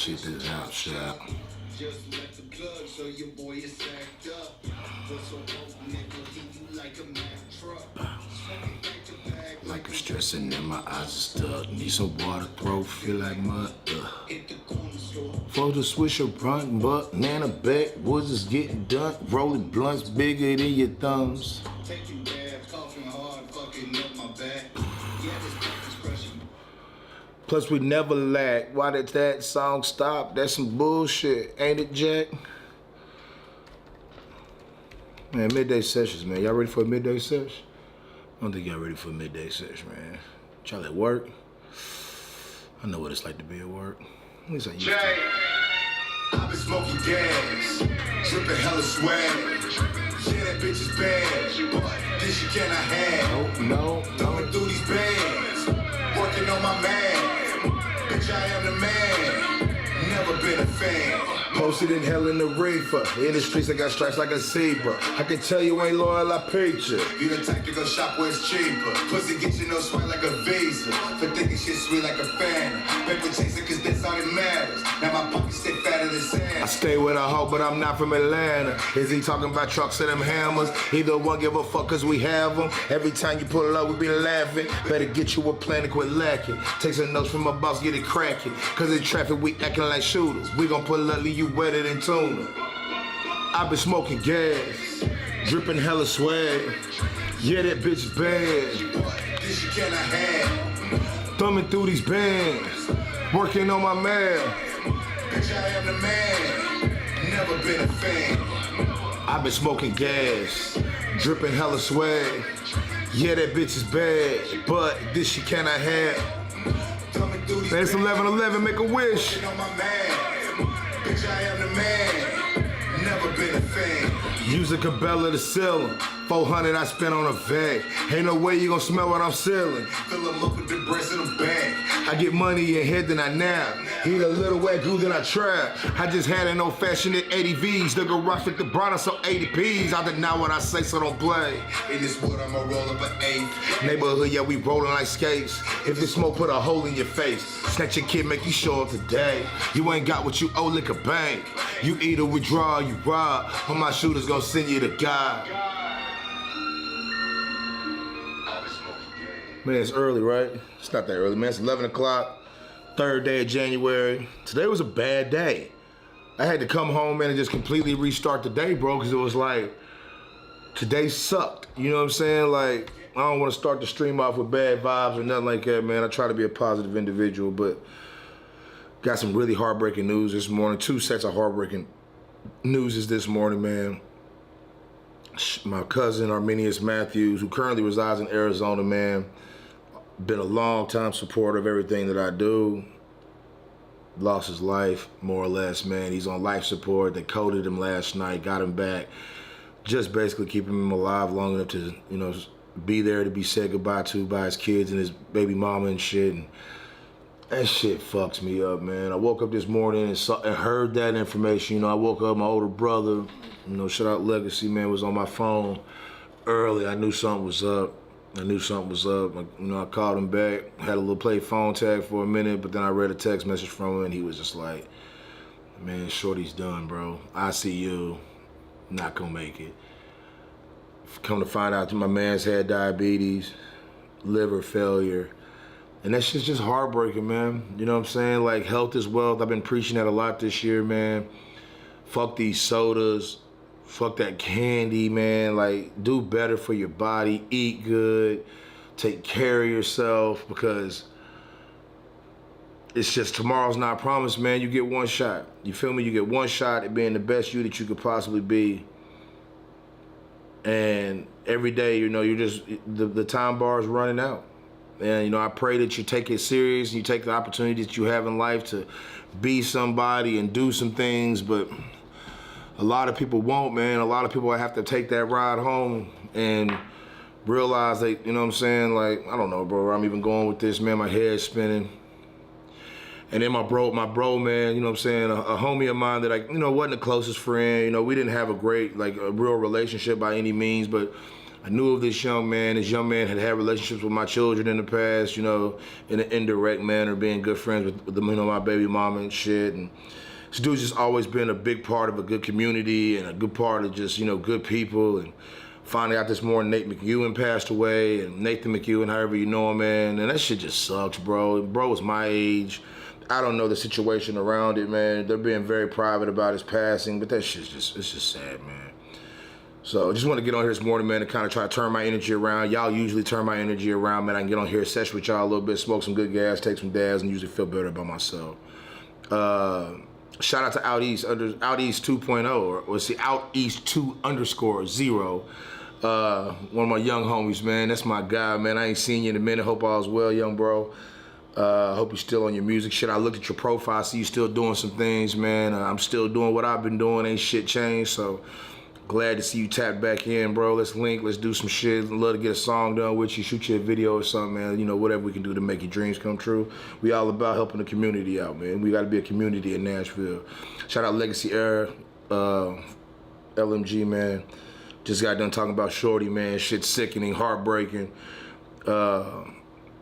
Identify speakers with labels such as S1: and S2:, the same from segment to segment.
S1: shit this out, shot.
S2: Just let the plug so your boy is sacked up. What's so broke, nigga? Hit you like a Mack truck. Smoking back to back
S1: Like I'm stressing and my eyes are stuck. Need some water, throat feel like mud.
S2: Hit the corner store.
S1: For the swisher run, but Nana backwoods is getting done. Rolling blunts bigger than your thumbs.
S2: Taking dabs, coughing hard, fucking up my back. Yeah, this back is crushing.
S1: Plus we never lack. Why did that song stop? That's some bullshit, ain't it, Jack? Man, midday sessions, man. Y'all ready for a midday sesh? I don't think y'all ready for a midday sesh, man. Y'all at work? I know what it's like to be at work. At least I used to.
S3: I've been smoking gas, dripping hella swag. Yeah, that bitch is bad, but this shit cannot have.
S1: No.
S3: Thumbing through these bands, working on my man. Bitch, I am the man, never been a fan.
S1: Posted in hell in the reefer. In the streets, I got stripes like a zebra. I can tell you ain't loyal, I paid you.
S3: You the type to go shop where it's cheaper. Pussy get you no sweat like a visa. For thinking shit sweet like a fan. Paper chasing cause that's all that matters. Now my pockets stay fatter than sand.
S1: I stay with a hoe, but I'm not from Atlanta. Is he talking about trucks and them hammers? Either one give a fuck cause we have them. Every time you pull it up, we be laughing. Better get you a plan and quit lacking. Take some notes from my boss, get it cracking. Cause in traffic, we acting like shooters. We gon' pull up, leave you wetter than tuna. I been smoking gas, dripping hella swag. Yeah, that bitch is bad.
S3: But this shit cannot have.
S1: Thumbing through these bands, working on my man.
S3: Bitch, I am the man, never been a fan.
S1: I been smoking gas, dripping hella swag. Yeah, that bitch is bad, but this shit cannot have.
S3: Thumbing through these
S1: Man, it's 11:11, make a wish.
S3: working on my man. Bitch, I am the man, never been a fan.
S1: Use a Cabela to seal 'em. 400 I spent on a vac. Ain't no way you gon' smell what I'm selling.
S3: Fill them up with the breast in the bag.
S1: I get money in head, then I nap. Eat a little wagyu, then I trap. I just had an old fashioned 80 V's. The garage fit the broader, so 80 P's. I deny what I say, so don't play.
S3: In this wood, I'ma roll up an eighth.
S1: Neighborhood, yeah, we rolling like skates. If the smoke put a hole in your face, snatch your kid, make you show up today. You ain't got what you owe, lick a bank. You either withdraw or you rob. All my shooters gon' send you to God. Man, it's early, right? It's not that early, man. It's 11 o'clock, third day of January. Today was a bad day. I had to come home, man, and just completely restart the day, bro, because it was like, today sucked. You know what I'm saying? Like, I don't want to start the stream off with bad vibes or nothing like that, man. I try to be a positive individual, but got some really heartbreaking news this morning. 2 sets of heartbreaking news this morning, man. My cousin, Arminius Matthews, who currently resides in Arizona, man, been a long time supporter of everything that I do. Lost his life, more or less, man. He's on life support. They coded him last night, got him back. Just basically keeping him alive long enough to, you know, be there to be said goodbye to by his kids and his baby mama and shit. And that shit fucks me up, man. I woke up this morning and heard that information. You know, I woke up, my older brother, you know, shout out Legacy, man, was on my phone early. I knew something was up. You know, I called him back, had a little play phone tag for a minute, but then I read a text message from him and he was just like, man, shorty's done, bro. I see you, not gonna make it. Come to find out that my man's had diabetes, liver failure, and that shit's just heartbreaking, man. You know what I'm saying? Like, health is wealth. I've been preaching that a lot this year, man. Fuck these sodas. Fuck that candy, man. Like, do better for your body. Eat good. Take care of yourself, because it's just tomorrow's not promised, man. You get one shot. You feel me? You get one shot at being the best you that you could possibly be. And every day, you know, you're just, the time bar is running out. And, you know, I pray that you take it serious and you take the opportunities that you have in life to be somebody and do some things, but a lot of people won't, man. A lot of people have to take that ride home and realize that, you know what I'm saying? Like, I don't know, bro, where I'm even going with this, man. My head's spinning. And then my bro, man, you know what I'm saying? A homie of mine that wasn't the closest friend. You know, we didn't have a great, like, a real relationship by any means, but I knew of this young man. This young man had had relationships with my children in the past, you know, in an indirect manner, being good friends with you know, my baby mama and shit. And this dude's just always been a big part of a good community and a good part of just, you know, good people. And finally out this morning, Nate McEwen passed away, and Nathan McEwen, however you know him, man. And that shit just sucks, bro. Bro was my age. I don't know the situation around it, man. They're being very private about his passing, but that shit's just, it's just sad, man. So I just want to get on here this morning, man, and kind of try to turn my energy around. Y'all usually turn my energy around, man. I can get on here, sesh with y'all a little bit, smoke some good gas, take some dabs, and usually feel better about myself. Shout out to Out East 2.0, or see Out East 2_0. One of my young homies, man. That's my guy, man. I ain't seen you in a minute. Hope all's well, young bro. Hope you're still on your music shit. I looked at your profile, I see you still doing some things, man. I'm still doing what I've been doing. Ain't shit changed, so glad to see you tap back in, bro. Let's link, let's do some shit. I'd love to get a song done with you, shoot you a video or something, man. You know, whatever we can do to make your dreams come true. We all about helping the community out, man. We gotta be a community in Nashville. Shout out Legacy Air, LMG, man. Just got done talking about Shorty, man. Shit's sickening, heartbreaking.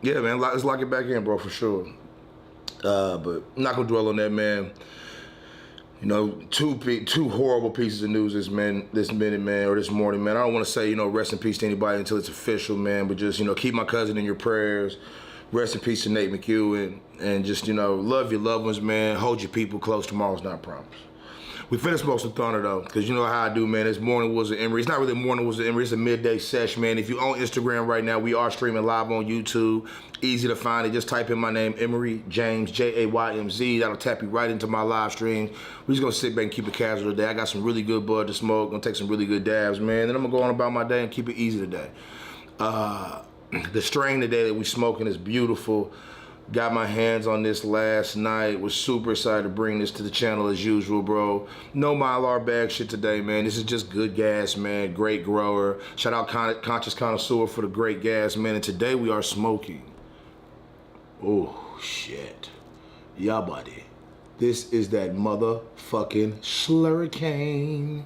S1: Yeah, man, let's lock it back in, bro, for sure. But I'm not gonna dwell on that, man. You know, two horrible pieces of news this minute, man, or this morning, man. I don't want to say, you know, rest in peace to anybody until it's official, man, but just, you know, keep my cousin in your prayers. Rest in peace to Nate McEwen, and just, you know, love your loved ones, man. Hold your people close. Tomorrow's not promised. We finished smoke some thunder though, because you know how I do, man. This morning was an Emory. It's not really morning was an Emory. It's a midday sesh, man. If you on Instagram right now, we are streaming live on YouTube. Easy to find it. Just type in my name, Emory Jaymz, Jaymz. That'll tap you right into my live stream. We're just gonna sit back and keep it casual today. I got some really good bud to smoke. Gonna take some really good dabs, man. Then I'm gonna go on about my day and keep it easy today. The strain today that we smoking is beautiful. Got my hands on this last night. Was super excited to bring this to the channel as usual, bro. No Mylar bag shit today, man. This is just good gas, man. Great grower. Shout out Conscious Connoisseur for the great gas, man. And today we are smoking. Oh, shit. Yeah, buddy. This is that motherfucking Slurricane.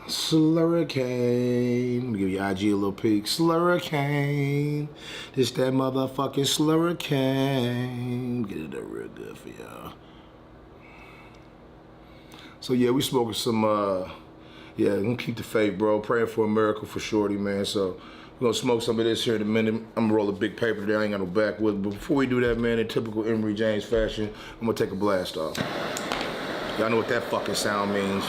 S1: Slurricane. Let me give you IG a little peek. Slurricane. This that motherfucking Slurricane. Get it up real good for y'all. So yeah, we smoking some, yeah, I'm gonna keep the faith, bro. Praying for a miracle for Shorty, man. So we're gonna smoke some of this here in a minute. I'm gonna roll a big paper today. I ain't got no backwood. But before we do that, man, in typical Emory Jaymz fashion, I'm gonna take a blast off. Y'all know what that fucking sound means.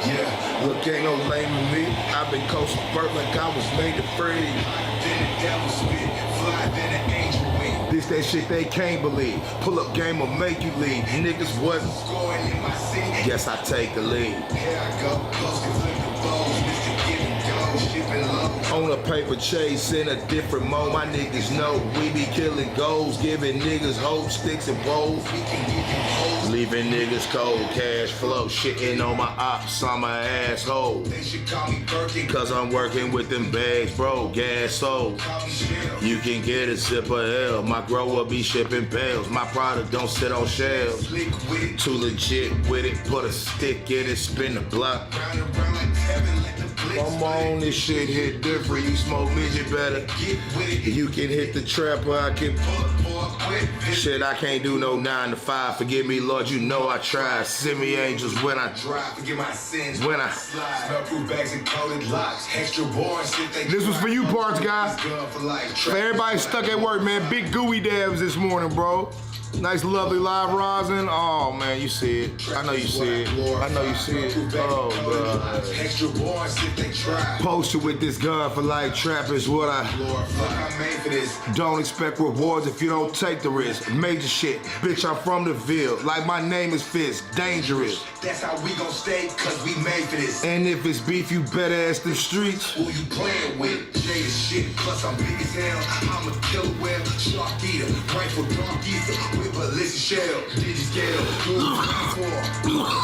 S3: Yeah, look, ain't no lame in me. I've been coasting bird like I was made to free. Then the devil spit, fly than an angel wing.
S1: This that shit they can't believe. Pull up game will make you leave. Niggas wasn't
S3: Scoring in my city.
S1: Guess I take the lead.
S3: Here I go, close to flip the bowls. Mr. Giving dough, shipping low.
S1: On a paper chase in a different mode. My niggas know we be killing goals, giving niggas hope, sticks and bowls.
S3: We can give you hoes.
S1: Leaving niggas cold, cash flow, shitting on my ops, I'm a asshole.
S3: They should call me Birkin.
S1: Cause I'm working with them bags, bro, gas sold.
S3: Call me Shell.
S1: You can get a sip of hell, my grower be shipping bales. My product don't sit on shelves.
S3: Slick with it.
S1: Too legit with it, put a stick in it, spin the block.
S3: Round and round like heaven, let the blitz.
S1: Come on, this shit hit different, you smoke midget better.
S3: Get with it.
S1: You can hit the trap or I can
S3: Pull up for a quick visit.
S1: shit, I can't do no 9 to 5. Forgive me, Lord, you know I tried. Send me angels when I
S3: Drive, forget my sins.
S1: When I-
S3: slide. Smell-proof bags and coated locks. Extra boring shit they
S1: This was for you parts, guys.
S3: It's good for life.
S1: For everybody stuck at work, man, big gooey dabs this morning, bro. Nice, lovely live rosin. Oh, man, you see it. I know you see it. I know you see it. Oh, bro.
S3: Extra boring shit they try.
S1: Posted with this gun for like trap is what I
S3: Look, I'm made for this.
S1: don't expect rewards if you don't take the risk. Major shit. Bitch, I'm from the Ville. Like my name is Fist. Dangerous.
S3: That's how we gon' stay, cause we made for this.
S1: And if it's beef, you better ask the streets.
S3: Who you playing with? Jada shit, plus I'm big as hell. I'm a killer whale, shark eater, rifle dark ether, with ballistic face the shell, digi-scale, do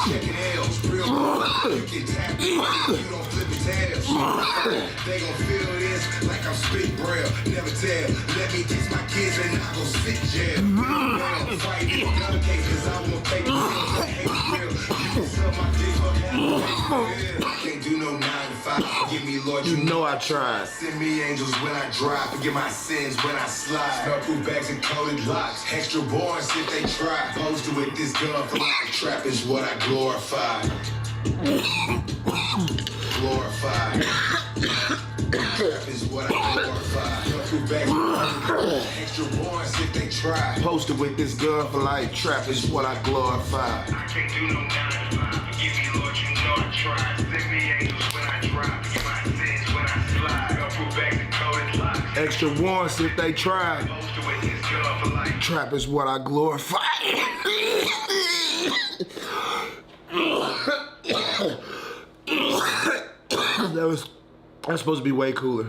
S3: check it out, real you can tap it, you don't flip it tails. They gon' feel this like I'm spit braille, never tell. Let me kiss my kids and I gon' sit jail. Fight in another case, cause I won't pay the bills, I hate real. You can sell my dick for half can't do no 9 to 5, forgive me Lord,
S1: You know I tried.
S3: send me angels when I drive, forgive my sins when I slide. Smell-proof bags and colored locks, extra boys if they try. Posted with this gun for life, trap is what I glorify. Glorify. Trap is what I glorify. Smell-proof bags and colored extra boys if they try.
S1: Posted with this gun for life, trap is what I glorify.
S3: I can't do no 9 to 5, forgive me Lord, you know I tried. Send me angels when I drive, forgive my sins when I slide. Smell-proof bags and colored locks.
S1: Extra ones if they try.
S3: Posted with this gun for life.
S1: Trap is what I glorify. That's supposed to be way cooler.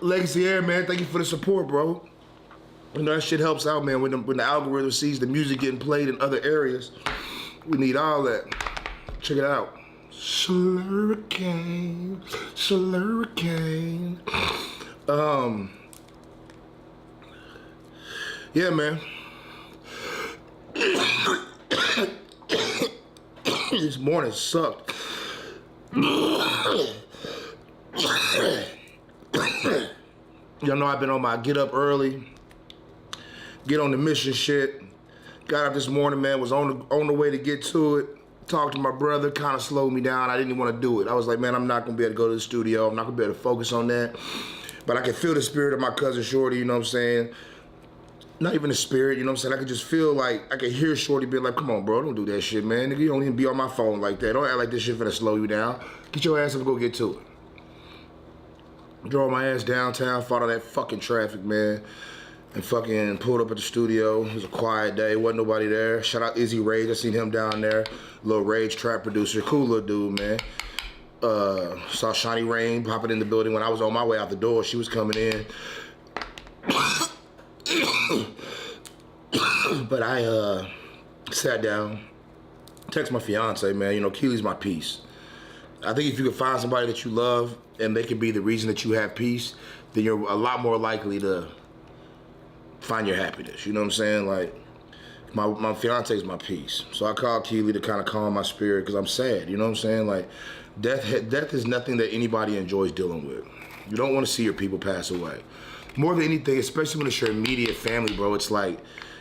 S1: Legacy Air, man, thank you for the support, bro. You know, that shit helps out, man. When the algorithm sees the music getting played in other areas, we need all that. Check it out. Slurricane, slurricane. Yeah, man. This morning sucked. Y'all know I've been on my get up early, get on the mission shit. Got up this morning, man, was on the way to get to it. Talked to my brother, kind of slowed me down. I didn't even want to do it. I was like, man, I'm not gonna be able to go to the studio. I'm not gonna be able to focus on that. But I can feel the spirit of my cousin Shorty, you know what I'm saying? Not even the spirit, you know what I'm saying? I could just feel like, I could hear Shorty being like, come on, bro, don't do that shit, man. Nigga, you don't even be on my phone like that. Don't act like this shit finna slow you down. Get your ass up and go get to it. Drove my ass downtown, fought all that fucking traffic, man. And fucking pulled up at the studio. It was a quiet day, wasn't nobody there. Shout out Izzy Rage, I seen him down there. Little Rage trap producer, cool little dude, man. Saw Shiny Rain popping in the building when I was on my way out the door. She was coming in. But I sat down, text my fiance, man, you know, Keely's my peace. I think if you can find somebody that you love and they can be the reason that you have peace, then you're a lot more likely to find your happiness. You know what I'm saying? Like, my fiance is my peace. So I called Keely to kind of calm my spirit because I'm sad. You know what I'm saying? Like, death is nothing that anybody enjoys dealing with. You don't want to see your people pass away. More than anything, especially when it's your immediate family, bro, it's like,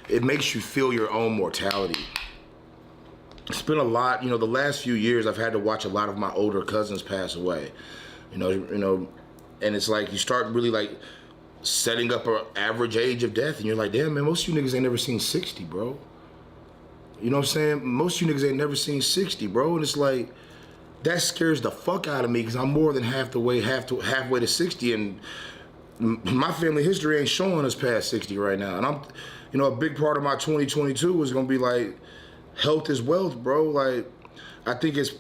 S1: it makes you feel your own mortality. It's been a lot, you know, the last few years I've had to watch a lot of my older cousins pass away. You know, and it's like you start really like setting up an average age of death and you're like, damn, man, most of you niggas ain't never seen 60, bro. You know what I'm saying? Most of you niggas ain't never seen 60, bro. And it's like, that scares the fuck out of me because I'm more than halfway to 60 and my family history ain't showing us past 60 right now. And I'm, you know, a big part of my 2022 was gonna be like, health is wealth, bro. Like, I think it's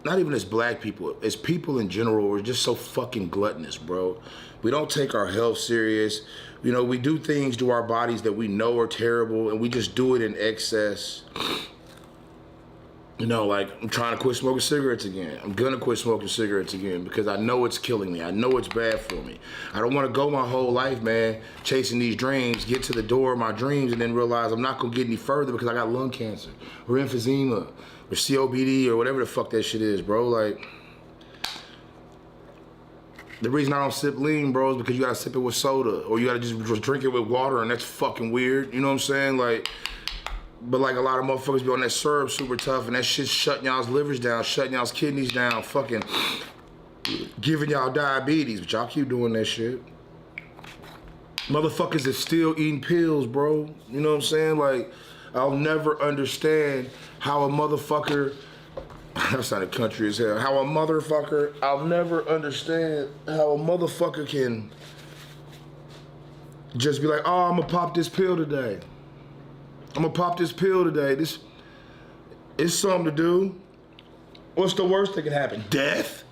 S1: not even as black people, as people in general, we're just so fucking gluttonous, bro. We don't take our health serious. You know, we do things to our bodies that we know are terrible and we just do it in excess. You know, like, I'm trying to quit smoking cigarettes again. I'm gonna quit smoking cigarettes again because I know it's killing me. I know it's bad for me. I don't wanna go my whole life, man, chasing these dreams, get to the door of my dreams and then realize I'm not gonna get any further because I got lung cancer or emphysema or COPD or whatever the fuck that shit is, bro. Like, the reason I don't sip lean, bro, is because you gotta sip it with soda or you gotta just drink it with water and that's fucking weird. You know what I'm saying? Like, but like a lot of motherfuckers be on that syrup super tough and that shit's shutting y'all's livers down, shutting y'all's kidneys down, fucking giving y'all diabetes, but y'all keep doing that shit. Motherfuckers is still eating pills, bro. You know what I'm saying? Like, I'll never understand how a motherfucker, that sounded country as hell, I'll never understand how a motherfucker can just be like, oh, I'm gonna pop this pill today. This is something to do. What's the worst that can happen? Death?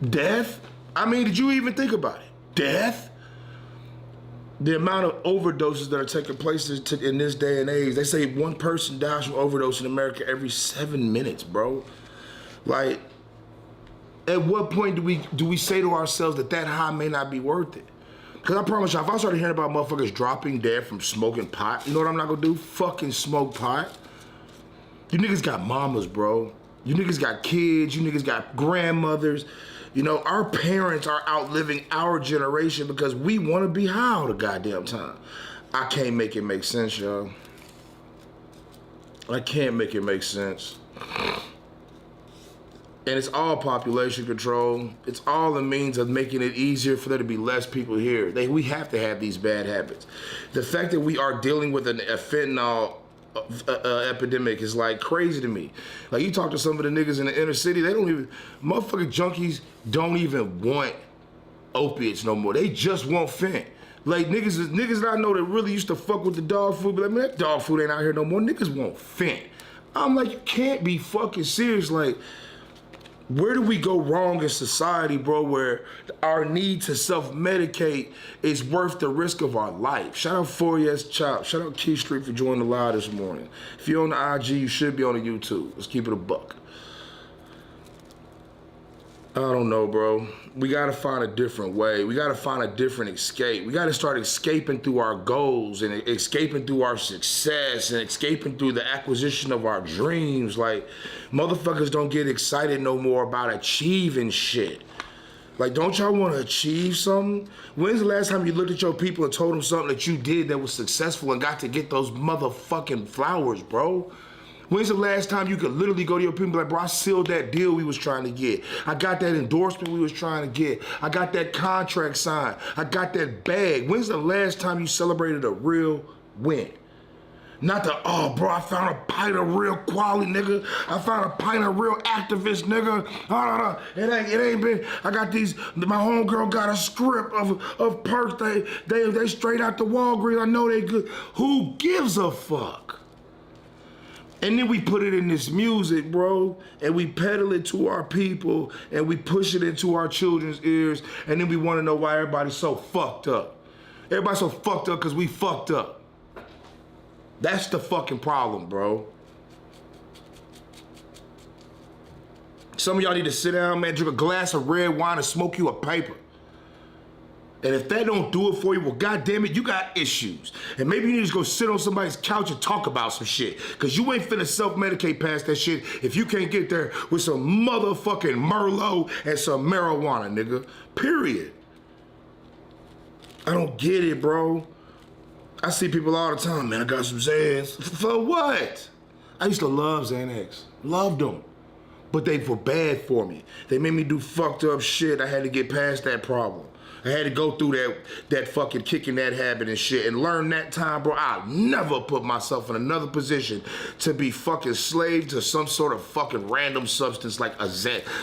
S1: Death? I mean, did you even think about it? Death? The amount of overdoses that are taking place in this day and age, they say one person dies from overdose in America every 7 minutes, bro. Like, at what point do we say to ourselves that high may not be worth it? Because I promise you, if I started hearing about motherfuckers dropping dead from smoking pot, you know what I'm not gonna do? Fucking smoke pot. You niggas got mamas, bro. You niggas got kids, you niggas got grandmothers. You know, our parents are outliving our generation because we want to be high all the goddamn time. I can't make it make sense, y'all. I can't make it make sense. And it's all population control. It's all a means of making it easier for there to be less people here. We have to have these bad habits. The fact that we are dealing with a fentanyl epidemic is like crazy to me. Like, you talk to some of the niggas in the inner city, they don't even, motherfucking junkies don't even want opiates no more. They just want fent. Like, niggas that I know that really used to fuck with the dog food, but like, man, that dog food ain't out here no more. Niggas want fent. I'm like, you can't be fucking serious. Like, where do we go wrong in society, bro, where our need to self-medicate is worth the risk of our life? Shout out 4ES Chop. Shout out Key Street for joining the live this morning. If you're on the IG, you should be on the YouTube. Let's keep it a buck. I don't know, bro. We gotta find a different way. We gotta find a different escape. We gotta start escaping through our goals and escaping through our success and escaping through the acquisition of our dreams. Like, motherfuckers don't get excited no more about achieving shit. Like, don't y'all want to achieve something? When's the last time you looked at your people and told them something that you did that was successful and got to get those motherfucking flowers, bro? When's the last time you could literally go to your people and be like, bro, I sealed that deal we was trying to get. I got that endorsement we was trying to get. I got that contract signed. I got that bag. When's the last time you celebrated a real win? Not the, oh, bro, I found a pint of real quality, nigga. I found a pint of real activist, nigga. It ain't been, I got these, my homegirl got a script of perks. They straight out the Walgreens. I know they good. Who gives a fuck? And then we put it in this music, bro, and we peddle it to our people, and we push it into our children's ears, and then we want to know why everybody's so fucked up. Everybody's so fucked up because we fucked up. That's the fucking problem, bro. Some of y'all need to sit down, man, drink a glass of red wine and smoke you a paper. And if that don't do it for you, well, goddamn it, you got issues. And maybe you need to just go sit on somebody's couch and talk about some shit. Because you ain't finna self-medicate past that shit if you can't get there with some motherfucking Merlot and some marijuana, nigga. Period. I don't get it, bro. I see people all the time, man, I got some Xans. For what? I used to love Xanax. Loved them. But they were bad for me. They made me do fucked up shit. I had to get past that problem. I had to go through that fucking kicking that habit and shit and learn that time, bro. I'll never put myself in another position to be fucking slave to some sort of fucking random substance like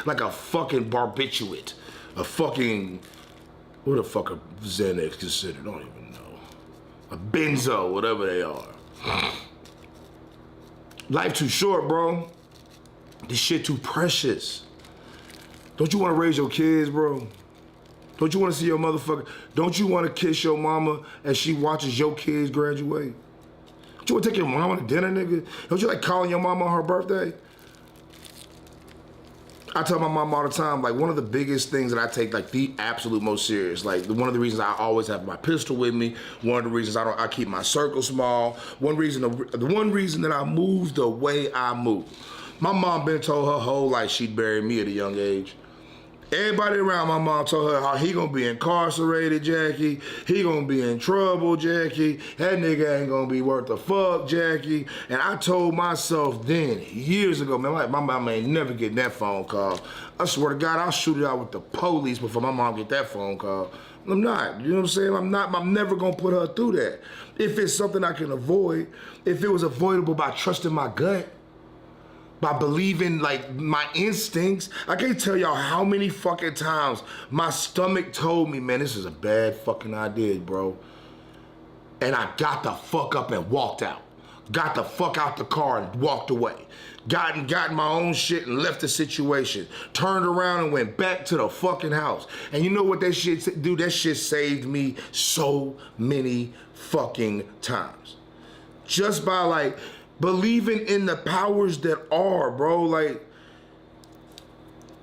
S1: like a fucking barbiturate. A fucking, what the fuck are Xanax considered? I don't even know. A benzo, whatever they are. Life too short, bro. This shit too precious. Don't you want to raise your kids, bro? Don't you want to see your motherfucker? Don't you want to kiss your mama as she watches your kids graduate? Don't you want to take your mama to dinner, nigga? Don't you like calling your mama on her birthday? I tell my mom all the time, like, one of the biggest things that I take, like, the absolute most serious, like, one of the reasons I always have my pistol with me, one of the reasons I keep my circle small, the one reason that I move the way I move. My mom been told her whole life she'd bury me at a young age. Everybody around my mom told her how he gonna be incarcerated, Jackie. He gonna be in trouble, Jackie. That nigga ain't gonna be worth a fuck, Jackie. And I told myself then, years ago, man, my mama ain't never getting that phone call. I swear to God, I'll shoot it out with the police before my mom get that phone call. I'm not, you know what I'm saying? I'm never gonna put her through that. If it's something I can avoid, if it was avoidable by trusting my gut, by believing, like, my instincts. I can't tell y'all how many fucking times my stomach told me, man, this is a bad fucking idea, bro. And I got the fuck up and walked out. got the fuck out the car and walked away. Got my own shit and left the situation. Turned around and went back to the fucking house. And you know what that shit do? That shit saved me so many fucking times. Just by like believing in the powers that are, bro. Like,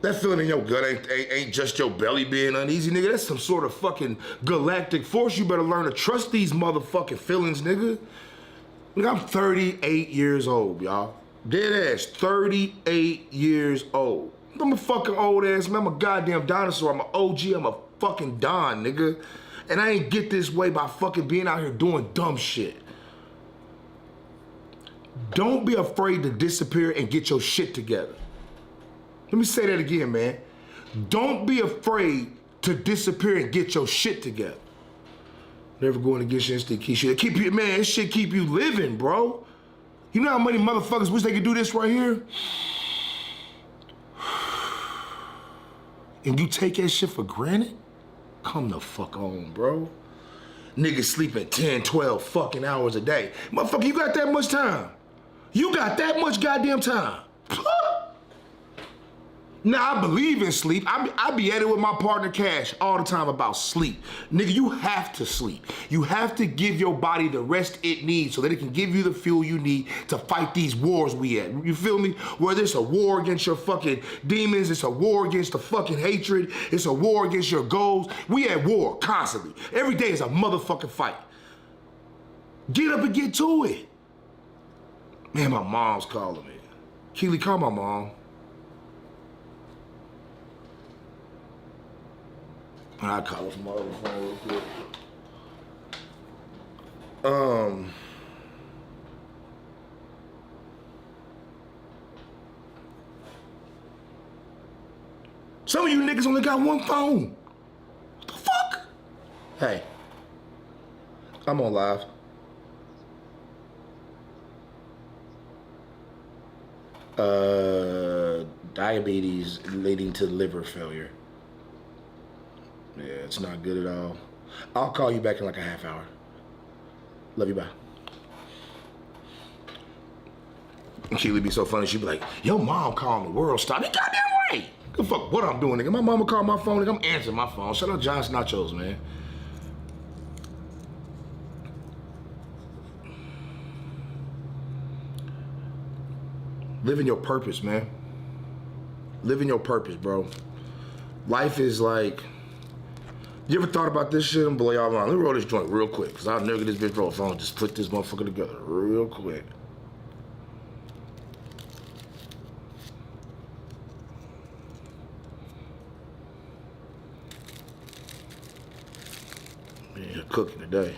S1: that feeling in your gut ain't just your belly being uneasy, nigga. That's some sort of fucking galactic force. You better learn to trust these motherfucking feelings, nigga. Look, I'm 38 years old, y'all. Dead ass, 38 years old. I'm a fucking old ass man. I'm a goddamn dinosaur. I'm an OG. I'm a fucking Don, nigga. And I ain't get this way by fucking being out here doing dumb shit. Don't be afraid to disappear and get your shit together. Let me say that again, man. Don't be afraid to disappear and get your shit together. Never going to get your instant key shit. Keep you, man, this shit keep you living, bro. You know how many motherfuckers wish they could do this right here? And you take that shit for granted? Come the fuck on, bro. Niggas sleeping 10, 12 fucking hours a day. Motherfucker, you got that much time? You got that much goddamn time? Now, I believe in sleep. I be at it with my partner Cash all the time about sleep. Nigga, you have to sleep. You have to give your body the rest it needs so that it can give you the fuel you need to fight these wars we at. You feel me? Whether it's a war against your fucking demons, it's a war against the fucking hatred, it's a war against your goals. We at war constantly. Every day is a motherfucking fight. Get up and get to it. Man, my mom's calling me. Keely, call my mom. I call her from my other phone real quick. Some of you niggas only got one phone. What the fuck? Hey, I'm on live. Diabetes leading to liver failure. Yeah, it's not good at all. I'll call you back in like a half hour. Love you, bye. And Keely be so funny, she be like, your mom calling the world stop. You goddamn right. Good fuck what I'm doing, nigga. My mama called my phone, nigga. I'm answering my phone. Shout out John's Nachos, man. Living your purpose, man. Living your purpose, bro. Life is like, you ever thought about this shit? I'm blow y'all mind. Let me roll this joint real quick, because I'll never get this bitch roll phone. Just put this motherfucker together real quick. Yeah, cooking today.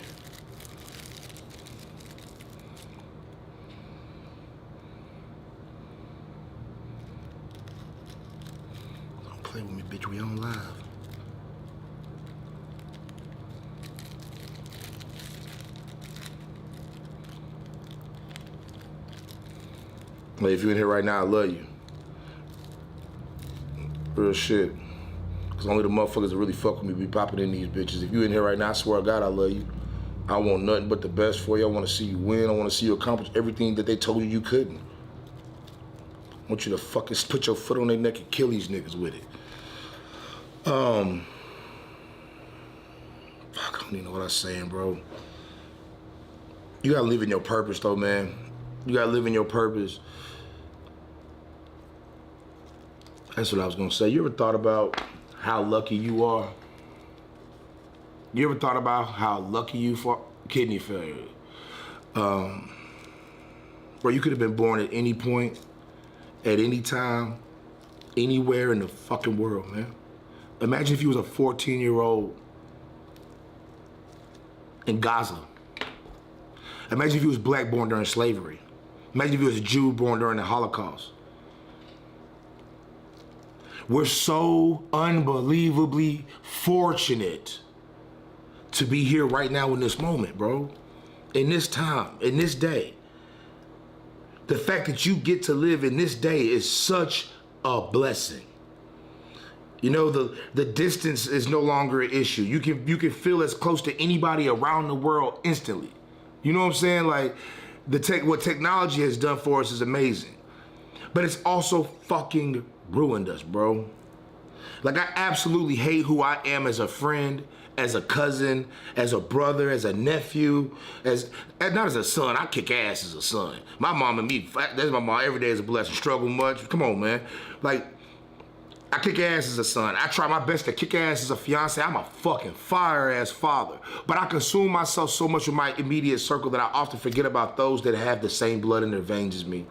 S1: Don't play with me, bitch. We on live. Like, if you're in here right now, I love you. Real shit. Because only the motherfuckers that really fuck with me be popping in these bitches. If you in here right now, I swear to God, I love you. I want nothing but the best for you. I want to see you win. I want to see you accomplish everything that they told you you couldn't. I want you to fucking put your foot on their neck and kill these niggas with it. Fuck, I don't even know what I'm saying, bro. You gotta live in your purpose, though, man. You gotta live in your purpose. That's what I was gonna say. You ever thought about how lucky you are? You ever thought about how lucky you for kidney failure? Bro, you could have been born at any point, at any time, anywhere in the fucking world, man. Imagine if you was a 14-year-old in Gaza. Imagine if you was black born during slavery. Imagine if you was a Jew born during the Holocaust. We're so unbelievably fortunate to be here right now in this moment, bro. In this time, in this day. The fact that you get to live in this day is such a blessing. You know, the distance is no longer an issue. You can feel as close to anybody around the world instantly. You know what I'm saying? Like, what technology has done for us is amazing. But it's also fucking ruined us, bro. Like, I absolutely hate who I am as a friend, as a cousin, as a brother, as a nephew, not as a son. I kick ass as a son. My mom and me, that's my mom. Every day is a blessing. Struggle much. Come on, man. Like, I kick ass as a son. I try my best to kick ass as a fiance. I'm a fucking fire-ass father. But I consume myself so much with my immediate circle that I often forget about those that have the same blood in their veins as me.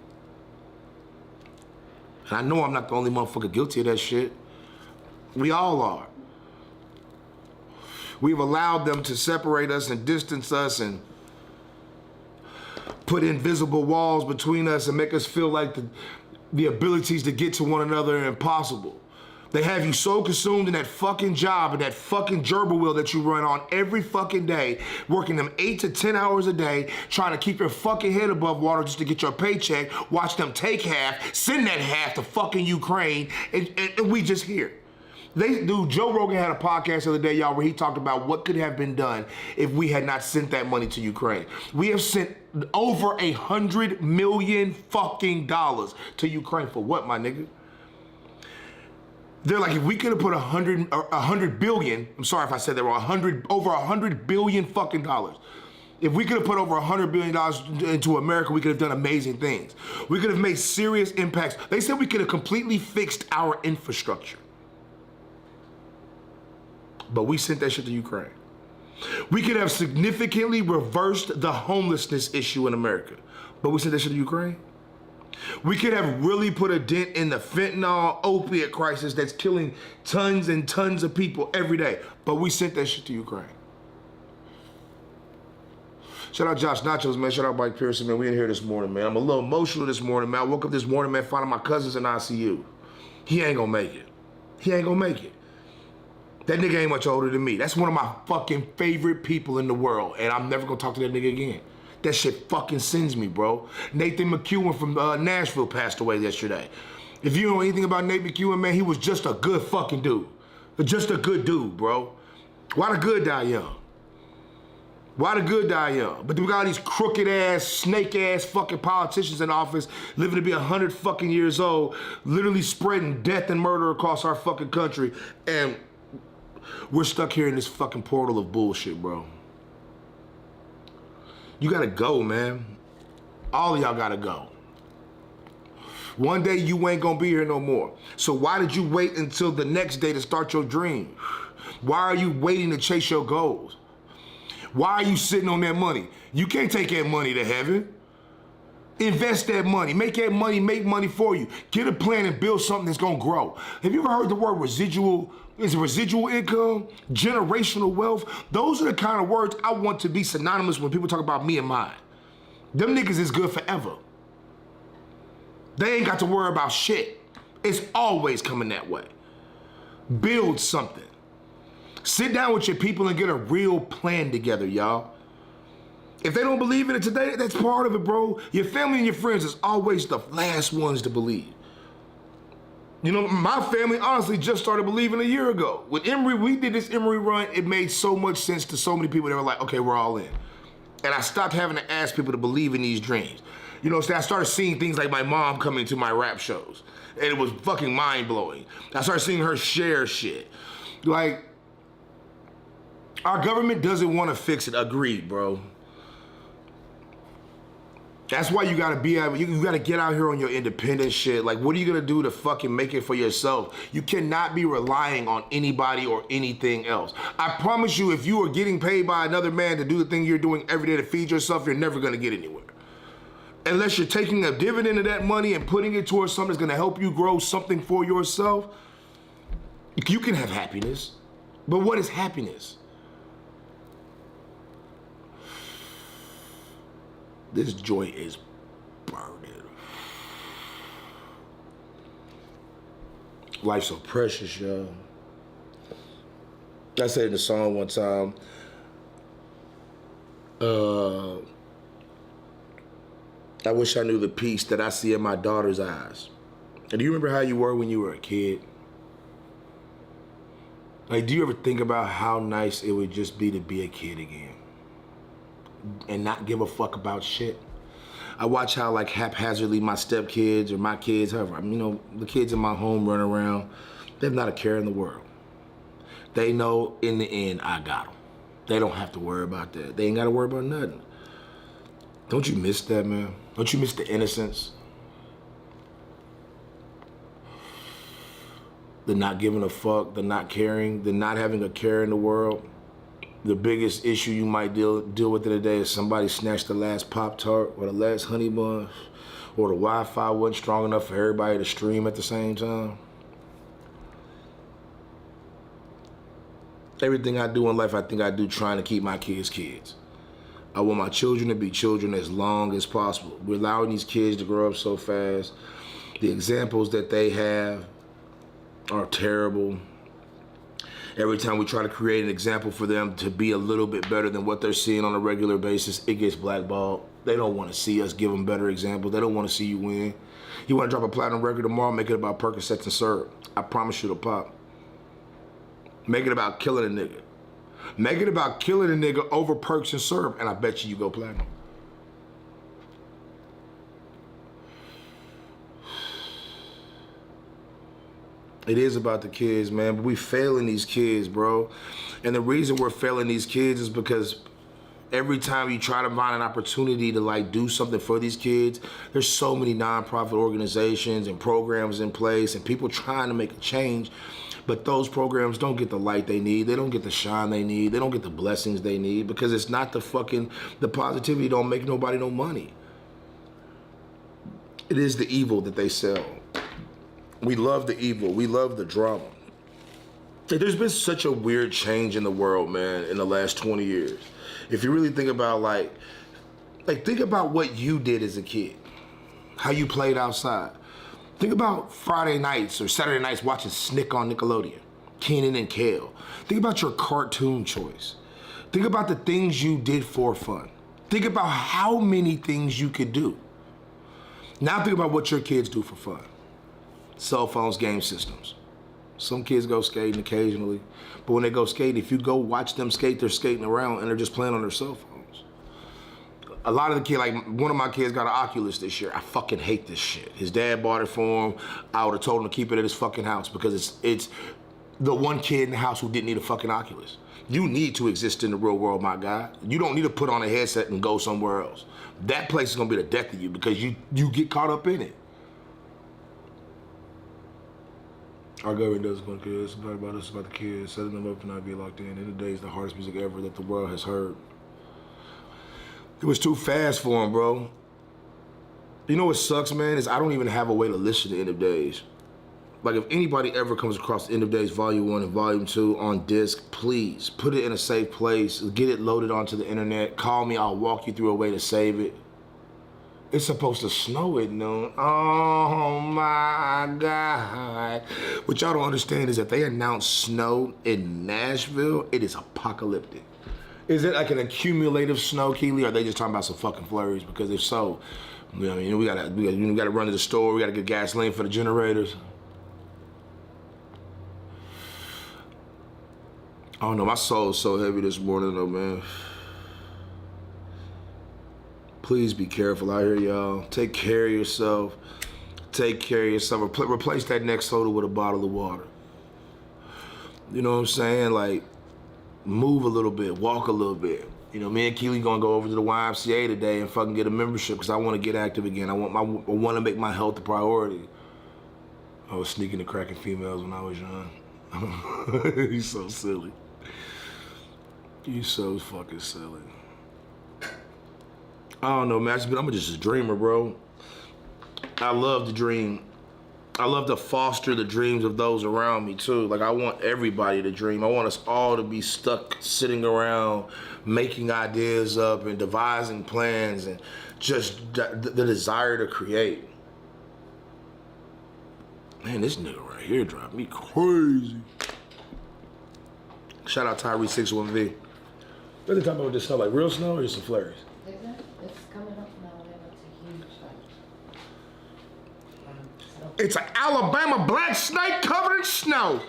S1: And I know I'm not the only motherfucker guilty of that shit. We all are. We've allowed them to separate us and distance us and put invisible walls between us and make us feel like the abilities to get to one another are impossible. They have you so consumed in that fucking job and that fucking gerbil wheel that you run on every fucking day, working them 8 to 10 hours a day, trying to keep your fucking head above water just to get your paycheck, watch them take half, send that half to fucking Ukraine, and we just here. Joe Rogan had a podcast the other day, y'all, where he talked about what could have been done if we had not sent that money to Ukraine. We have sent over $100 million fucking dollars to Ukraine for what, my nigga? They're like, if we could have put 100 billion, I'm sorry if I said that wrong, over 100 billion fucking dollars. If we could have put over $100 billion into America, we could have done amazing things. We could have made serious impacts. They said we could have completely fixed our infrastructure. But we sent that shit to Ukraine. We could have significantly reversed the homelessness issue in America, but we sent that shit to Ukraine. We could have really put a dent in the fentanyl opiate crisis that's killing tons and tons of people every day, but we sent that shit to Ukraine. Shout out Josh Nachos, man. Shout out Mike Pearson, man. We in here this morning, man. I'm a little emotional this morning, man. I woke up this morning, man, finding my cousins in ICU. He ain't gonna make it. He ain't gonna make it. That nigga ain't much older than me. That's one of my fucking favorite people in the world, and I'm never gonna talk to that nigga again. That shit fucking sends me, bro. Nathan McEwen from Nashville passed away yesterday. If you know anything about Nate McEwen, man, he was just a good fucking dude. Just a good dude, bro. Why the good die young? Why the good die young? But we got all these crooked ass, snake ass fucking politicians in office living to be 100 fucking years old, literally spreading death and murder across our fucking country, and we're stuck here in this fucking portal of bullshit, bro. You gotta go, man. All of y'all gotta go. One day you ain't gonna be here no more. So why did you wait until the next day to start your dream? Why are you waiting to chase your goals? Why are you sitting on that money? You can't take that money to heaven. Invest that money. Make that money make money for you. Get a plan and build something that's gonna grow. Have you ever heard the word residual? Is it residual income? Generational wealth? Those are the kind of words I want to be synonymous when people talk about me and mine. Them niggas is good forever. They ain't got to worry about shit. It's always coming that way. Build something. Sit down with your people and get a real plan together, y'all. If they don't believe in it today, that's part of it, bro. Your family and your friends is always the last ones to believe. You know, my family honestly just started believing a year ago. With Emory, we did this Emory run, it made so much sense to so many people that were like, okay, we're all in. And I stopped having to ask people to believe in these dreams. You know, so I started seeing things like my mom coming to my rap shows. And it was fucking mind-blowing. I started seeing her share shit. Like, our government doesn't want to fix it. Agreed, bro. That's why you gotta be able, you gotta get out here on your independent shit. Like, what are you gonna do to fucking make it for yourself? You cannot be relying on anybody or anything else. I promise you, if you are getting paid by another man to do the thing you're doing every day to feed yourself, you're never gonna get anywhere. Unless you're taking a dividend of that money and putting it towards something that's gonna help you grow something for yourself, you can have happiness. But what is happiness? This joint is burning. Life's so precious, y'all. I said in the song one time, I wish I knew the peace that I see in my daughter's eyes. And do you remember how you were when you were a kid? Like, do you ever think about how nice it would just be to be a kid again? And not give a fuck about shit. I watch how like haphazardly my stepkids or my kids, however, you know, the kids in my home run around. They have not a care in the world. They know in the end I got them. They don't have to worry about that. They ain't got to worry about nothing. Don't you miss that, man? Don't you miss the innocence? The not giving a fuck, the not caring, the not having a care in the world. The biggest issue you might deal with today is somebody snatched the last Pop-Tart or the last Honey Bun, or the Wi-Fi wasn't strong enough for everybody to stream at the same time. Everything I do in life, I think I do trying to keep my kids kids. I want my children to be children as long as possible. We're allowing these kids to grow up so fast. The examples that they have are terrible. Every time we try to create an example for them to be a little bit better than what they're seeing on a regular basis, it gets blackballed. They don't want to see us give them better examples. They don't want to see you win. You want to drop a platinum record tomorrow, make it about Percocets and syrup. I promise you to pop. Make it about killing a nigga. Make it about killing a nigga over perks and syrup, and I bet you go platinum. It is about the kids, man, but we failing these kids, bro. And the reason we're failing these kids is because every time you try to find an opportunity to like do something for these kids, there's so many nonprofit organizations and programs in place and people trying to make a change, but those programs don't get the light they need. They don't get the shine they need. They don't get the blessings they need because it's not the positivity don't make nobody no money. It is the evil that they sell. We love the evil. We love the drama. There's been such a weird change in the world, man, in the last 20 years. If you really think about like think about what you did as a kid, how you played outside. Think about Friday nights or Saturday nights watching Snick on Nickelodeon, Kenan and Kel. Think about your cartoon choice. Think about the things you did for fun. Think about how many things you could do. Now think about what your kids do for fun. Cell phones, game systems. Some kids go skating occasionally, but when they go skating, if you go watch them skate, they're skating around and they're just playing on their cell phones. A lot of the kids, like one of my kids got an Oculus this year. I fucking hate this shit. His dad bought it for him. I would have told him to keep it at his fucking house because it's the one kid in the house who didn't need a fucking Oculus. You need to exist in the real world, my guy. You don't need to put on a headset and go somewhere else. That place is gonna be the death of you because you get caught up in it. Our government doesn't want kids. It's not about us, it's about the kids. Setting them up to not be locked in. In the day, it's the hardest music ever that the world has heard. It was too fast for him, bro. You know what sucks, man, is I don't even have a way to listen to End of Days. Like, if anybody ever comes across End of Days Volume 1 and Volume 2 on disc, please put it in a safe place. Get it loaded onto the internet. Call me, I'll walk you through a way to save it. It's supposed to snow at noon. Oh my God. What y'all don't understand is that they announced snow in Nashville, it is apocalyptic. Is it like an accumulative snow, Keely, or are they just talking about some fucking flurries? Because if so, you know, I mean, we gotta run to the store, we gotta get gasoline for the generators. I don't know, my soul is so heavy this morning though, man. Please be careful out here, y'all. Take care of yourself. Take care of yourself. Replace that next soda with a bottle of water. You know what I'm saying? Like, move a little bit, walk a little bit. You know, me and Keely gonna go over to the YMCA today and fucking get a membership because I want to get active again. I want to make my health a priority. I was sneaking to cracking females when I was young. He's so silly. He's so fucking silly. I don't know, man, but I'm just a dreamer, bro. I love to dream. I love to foster the dreams of those around me, too. Like, I want everybody to dream. I want us all to be stuck sitting around making ideas up and devising plans and just the desire to create. Man, this nigga right here drive me crazy. Shout out Tyree 61V. What are they talking about with this snow? Like real snow or just some flurries?
S4: It's coming up now, and it's a huge snow.
S1: It's an Alabama black snake covered in snow.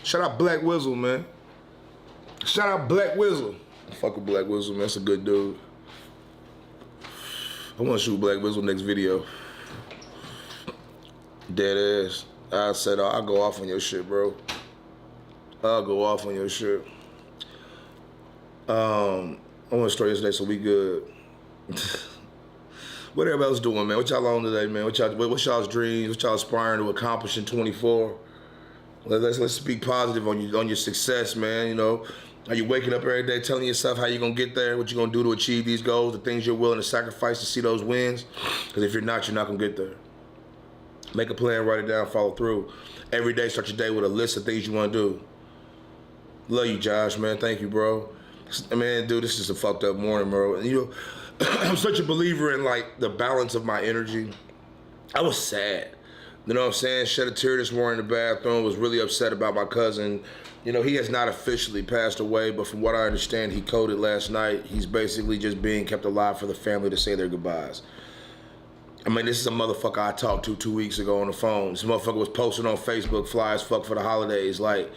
S1: Shout out Black Wizzle, man. Shout out Black Wizzle. Fuck with Black Wizzle, man. That's a good dude. I want to shoot Black Whistle next video. Dead ass. I said, I'll go off on your shit, bro. I'll go off on your shit. I want to start yesterday, so we good. What everybody else doing, man? What y'all on today, man? What's y'all's dreams? What y'all aspiring to accomplish in 24? Let's speak positive on your success, man. You know, are you waking up every day telling yourself how you're gonna get there, what you're gonna do to achieve these goals, the things you're willing to sacrifice to see those wins? Because if you're not gonna get there. Make a plan, write it down, follow through. Every day, start your day with a list of things you want to do. Love you, Josh, man. Thank you, bro. Man, dude, this is a fucked up morning, bro. You know, I'm such a believer in like the balance of my energy. I was sad. You know what I'm saying? Shed a tear this morning in the bathroom. Was really upset about my cousin. You know, he has not officially passed away, but from what I understand, he coded last night. He's basically just being kept alive for the family to say their goodbyes. I mean, this is a motherfucker I talked to 2 weeks ago on the phone. This motherfucker was posting on Facebook, fly as fuck for the holidays. Like,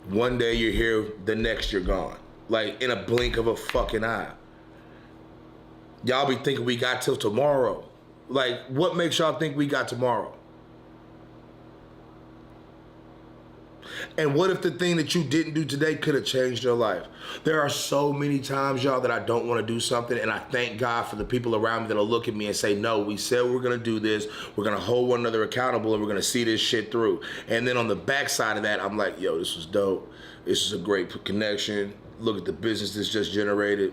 S1: one day you're here, the next you're gone. Like, in a blink of a fucking eye. Y'all be thinking we got till tomorrow. Like, what makes y'all think we got tomorrow? And what if the thing that you didn't do today could have changed your life? There are so many times, y'all, that I don't want to do something, and I thank God for the people around me that'll look at me and say, no, we said we're going to do this, we're going to hold one another accountable, and we're going to see this shit through. And then on the backside of that, I'm like, yo, this was dope. This is a great connection. Look at the business that's just generated.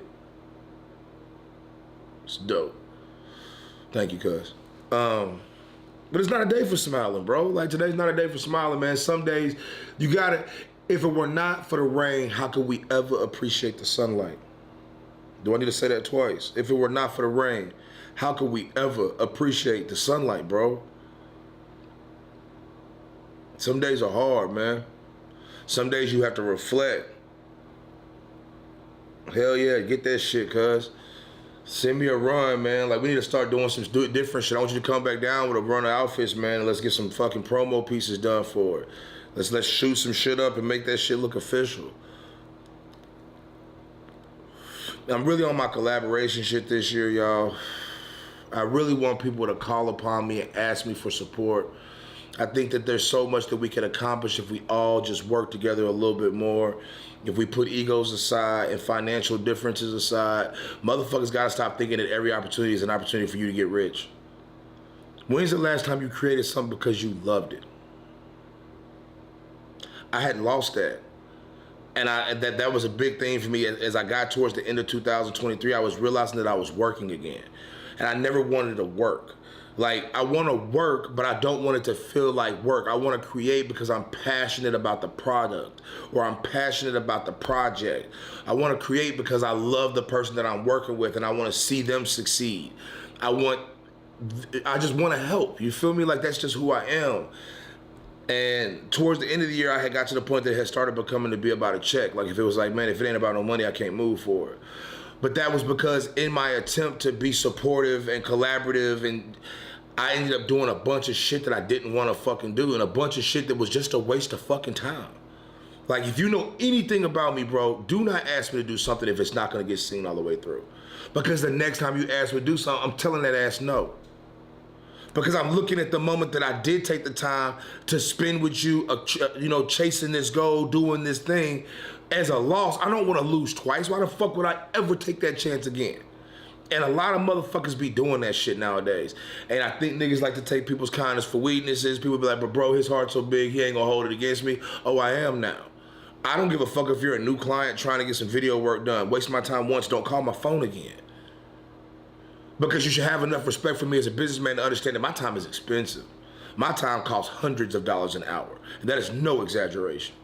S1: It's dope. Thank you, cuz. But it's not a day for smiling, bro. Like, today's not a day for smiling, man. Some days, you gotta, if it were not for the rain, how could we ever appreciate the sunlight? Do I need to say that twice? If it were not for the rain, how could we ever appreciate the sunlight, bro? Some days are hard, man. Some days you have to reflect. Hell yeah, get that shit, cuz. Send me a run, man. Like, we need to start doing some different shit. I want you to come back down with a run of outfits, man, and let's get some fucking promo pieces done for it. Let's shoot some shit up and make that shit look official. I'm really on my collaboration shit this year, y'all. I really want people to call upon me and ask me for support. I think that there's so much that we can accomplish if we all just work together a little bit more. If we put egos aside and financial differences aside, motherfuckers gotta stop thinking that every opportunity is an opportunity for you to get rich. When's the last time you created something because you loved it? I hadn't lost that. And that was a big thing for me as I got towards the end of 2023. I was realizing that I was working again. And I never wanted to work. Like, I want to work, but I don't want it to feel like work. I want to create because I'm passionate about the product or I'm passionate about the project. I want to create because I love the person that I'm working with and I want to see them succeed. I just want to help. You feel me? Like, that's just who I am. And towards the end of the year, I had got to the point that it had started becoming to be about a check. Like, if it was like, man, if it ain't about no money, I can't move for it. But that was because in my attempt to be supportive and collaborative, and I ended up doing a bunch of shit that I didn't want to fucking do, and a bunch of shit that was just a waste of fucking time. Like, if you know anything about me, bro, do not ask me to do something if it's not going to get seen all the way through. Because the next time you ask me to do something, I'm telling that ass no. Because I'm looking at the moment that I did take the time to spend with you, chasing this goal, doing this thing, as a loss. I don't want to lose twice. Why the fuck would I ever take that chance again? And a lot of motherfuckers be doing that shit nowadays. And I think niggas like to take people's kindness for weaknesses. People be like, but bro, his heart's so big, he ain't gonna hold it against me. Oh, I am now. I don't give a fuck if you're a new client trying to get some video work done. Waste my time once, don't call my phone again. Because you should have enough respect for me as a businessman to understand that my time is expensive. My time costs hundreds of dollars an hour. And that is no exaggeration.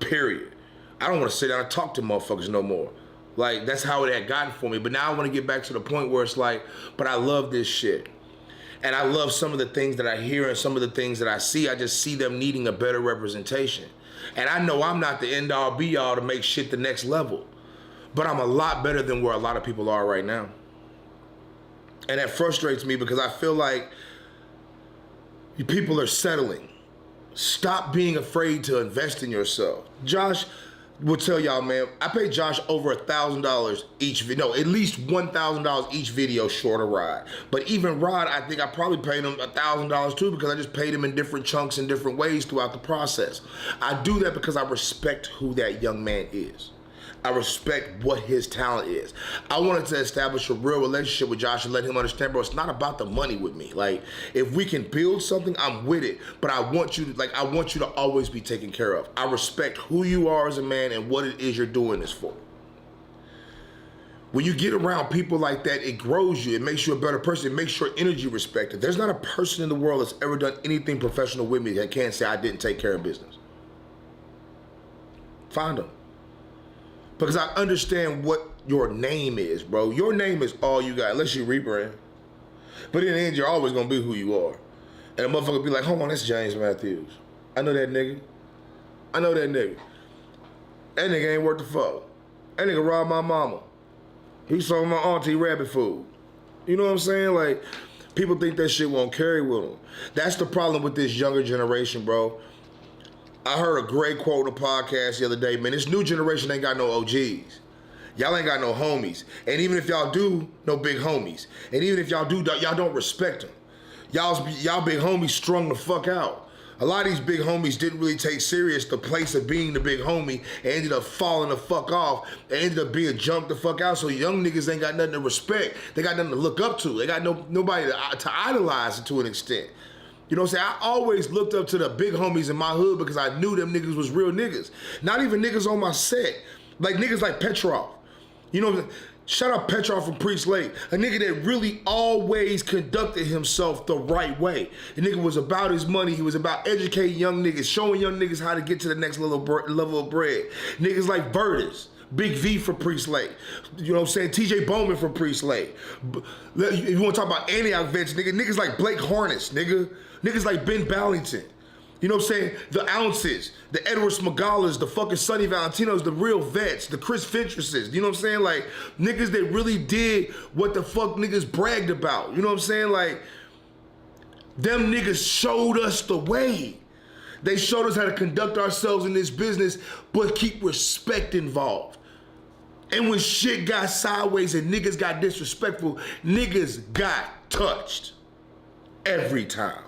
S1: Period. I don't want to sit down and talk to motherfuckers no more. Like, that's how it had gotten for me. But now I want to get back to the point where it's like, but I love this shit. And I love some of the things that I hear and some of the things that I see. I just see them needing a better representation. And I know I'm not the end-all be-all to make shit the next level. But I'm a lot better than where a lot of people are right now. And that frustrates me because I feel like people are settling. Stop being afraid to invest in yourself. Josh, will tell y'all, man, I paid Josh over $1,000 each video. No, at least $1,000 each video short of Rod. But even Rod, I think I probably paid him $1,000 too, because I just paid him in different chunks in different ways throughout the process. I do that because I respect who that young man is. I respect what his talent is. I wanted to establish a real relationship with Josh and let him understand, bro, it's not about the money with me. Like, if we can build something, I'm with it. But I want you to always be taken care of. I respect who you are as a man and what it is you're doing this for. When you get around people like that, it grows you. It makes you a better person. It makes your energy respected. There's not a person in the world that's ever done anything professional with me that can't say I didn't take care of business. Find them. Because I understand what your name is, bro. Your name is all you got, unless you rebrand. But in the end, you're always gonna be who you are. And a motherfucker be like, hold on, that's James Matthews. I know that nigga. I know that nigga. That nigga ain't worth the fuck. That nigga robbed my mama. He sold my auntie rabbit food. You know what I'm saying? Like, people think that shit won't carry with them. That's the problem with this younger generation, bro. I heard a great quote on a podcast the other day, man. This new generation ain't got no OGs. Y'all ain't got no homies. And even if y'all do, no big homies. And even if y'all do, y'all don't respect them. Y'all big homies strung the fuck out. A lot of these big homies didn't really take serious the place of being the big homie and ended up falling the fuck off and ended up being jumped the fuck out. So young niggas ain't got nothing to respect. They got nothing to look up to. They got nobody to idolize to an extent. You know what I'm saying? I always looked up to the big homies in my hood because I knew them niggas was real niggas. Not even niggas on my set. Like niggas like Petrov. You know what I'm saying? Shout out Petrov from Priest Lake. A nigga that really always conducted himself the right way. The nigga was about his money. He was about educating young niggas, showing young niggas how to get to the next level of bread. Niggas like Vertis. Big V for Priest Lake. You know what I'm saying? TJ Bowman from Priest Lake. If you want to talk about Antioch vets, niggas like Blake Harness, nigga. Niggas like Ben Ballington. You know what I'm saying? The Ounces, the Edward Smagalas, the fucking Sonny Valentinos, the real vets, the Chris Fentresses. You know what I'm saying? Like, niggas that really did what the fuck niggas bragged about. You know what I'm saying? Like, them niggas showed us the way. They showed us how to conduct ourselves in this business, but keep respect involved. And when shit got sideways and niggas got disrespectful, niggas got touched. Every time.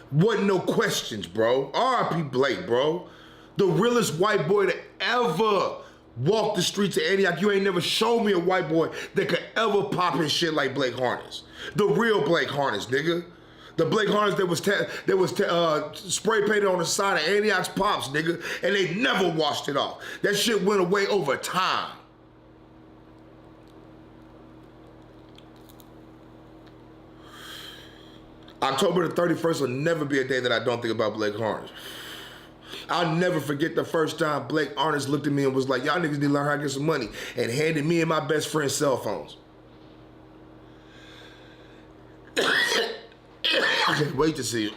S1: Wasn't no questions, bro. R.I.P. Blake, bro. The realest white boy that ever walked the streets of Antioch. You ain't never showed me a white boy that could ever pop his shit like Blake Harness. The real Blake Harness, nigga. The Blake Harness that was spray painted on the side of Antioch's pops, nigga, and they never washed it off. That shit went away over time. October the 31st will never be a day that I don't think about Blake Harness. I'll never forget the first time Blake Harness looked at me and was like, y'all niggas need to learn how to get some money, and handed me and my best friend cell phones. I can't wait to see it.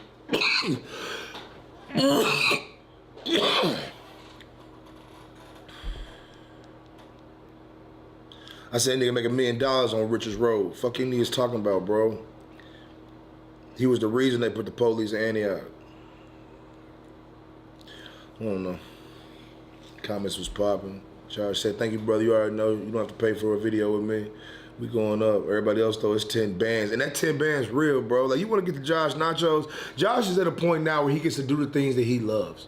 S1: I said nigga make $1 million on Richards Road. Fuck you niggas talking about, bro. He was the reason they put the police in Antioch. I don't know. Comments was popping. Josh said, thank you, brother. You already know you don't have to pay for a video with me. We going up. Everybody else, though, it's 10 bands. And that 10 bands real, bro. Like, you want to get to Josh Nachos? Josh is at a point now where he gets to do the things that he loves.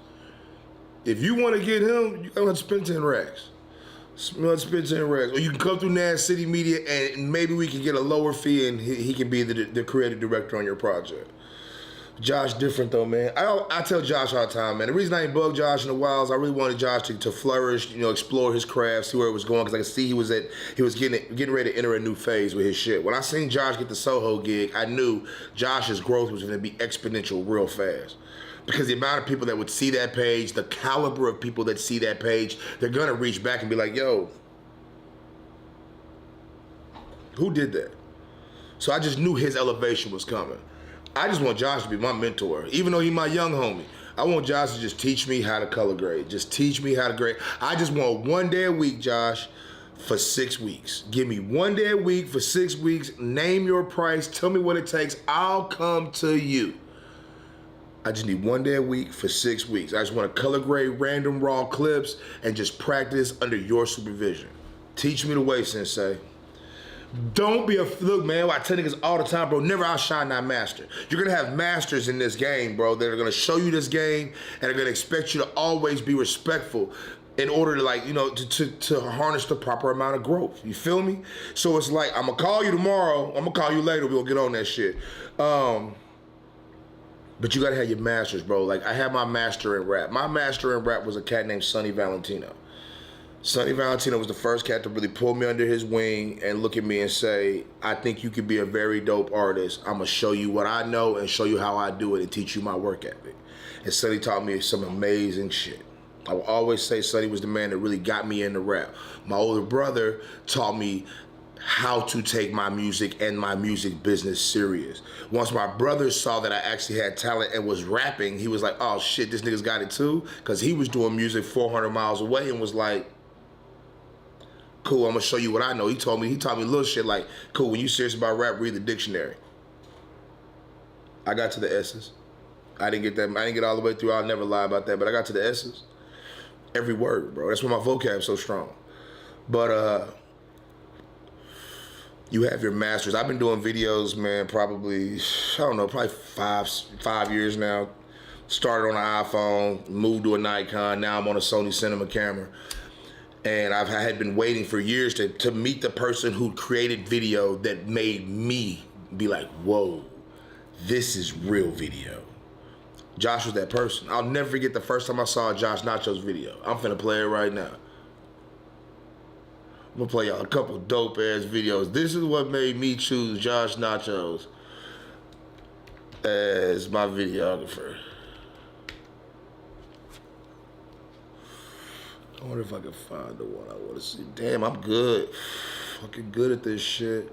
S1: If you want to get him, you don't have to spend 10 racks. You have to spend 10 racks. Or you can come through Nas City Media and maybe we can get a lower fee and he can be the creative director on your project. Josh different though, man. I tell Josh all the time, man. The reason I ain't bugged Josh in a while is I really wanted Josh to flourish, you know, explore his craft, see where it was going, because I could see he was getting ready to enter a new phase with his shit. When I seen Josh get the Soho gig, I knew Josh's growth was going to be exponential real fast. Because the amount of people that would see that page, the caliber of people that see that page, they're going to reach back and be like, yo, who did that? So I just knew his elevation was coming. I just want Josh to be my mentor. Even though he's my young homie, I want Josh to just teach me how to color grade. Just teach me how to grade. I just want 1 day a week, Josh, for 6 weeks. Give me 1 day a week for 6 weeks. Name your price. Tell me what it takes. I'll come to you. I just need 1 day a week for 6 weeks. I just want to color grade random raw clips and just practice under your supervision. Teach me the way, sensei. Don't be a, look, man, I tell niggas all the time, bro, never outshine that master. You're gonna have masters in this game, bro, that are gonna show you this game and are gonna expect you to always be respectful in order to, like, you know, to harness the proper amount of growth. You feel me? So it's like, I'm gonna call you tomorrow, I'm gonna call you later, we'll get on that shit. But you gotta have your masters, bro. Like, I had my master in rap. My master in rap was a cat named Sonny Valentino. Sonny Valentino was the first cat to really pull me under his wing and look at me and say, I think you could be a very dope artist. I'm gonna show you what I know and show you how I do it and teach you my work ethic. And Sonny taught me some amazing shit. I will always say Sonny was the man that really got me into rap. My older brother taught me how to take my music and my music business serious. Once my brother saw that I actually had talent and was rapping, he was like, oh shit, this nigga's got it too? Because he was doing music 400 miles away and was like, cool, I'm gonna show you what I know. He taught me little shit like, cool, when you serious about rap, read the dictionary. I got to the essence. I didn't get all the way through, I'll never lie about that, but I got to the essence. Every word, bro. That's why my vocab's so strong. But you have your masters. I've been doing videos, man, probably, I don't know, probably five years now. Started on an iPhone, moved to a Nikon, now I'm on a Sony Cinema camera. And I had been waiting for years to meet the person who created video that made me be like, whoa, this is real video. Josh was that person. I'll never forget the first time I saw Josh Nacho's video. I'm finna play it right now. I'm gonna play y'all a couple dope ass videos. This is what made me choose Josh Nachos as my videographer. I wonder if I can find the one I want to see. Damn, I'm good. Fucking good at this shit.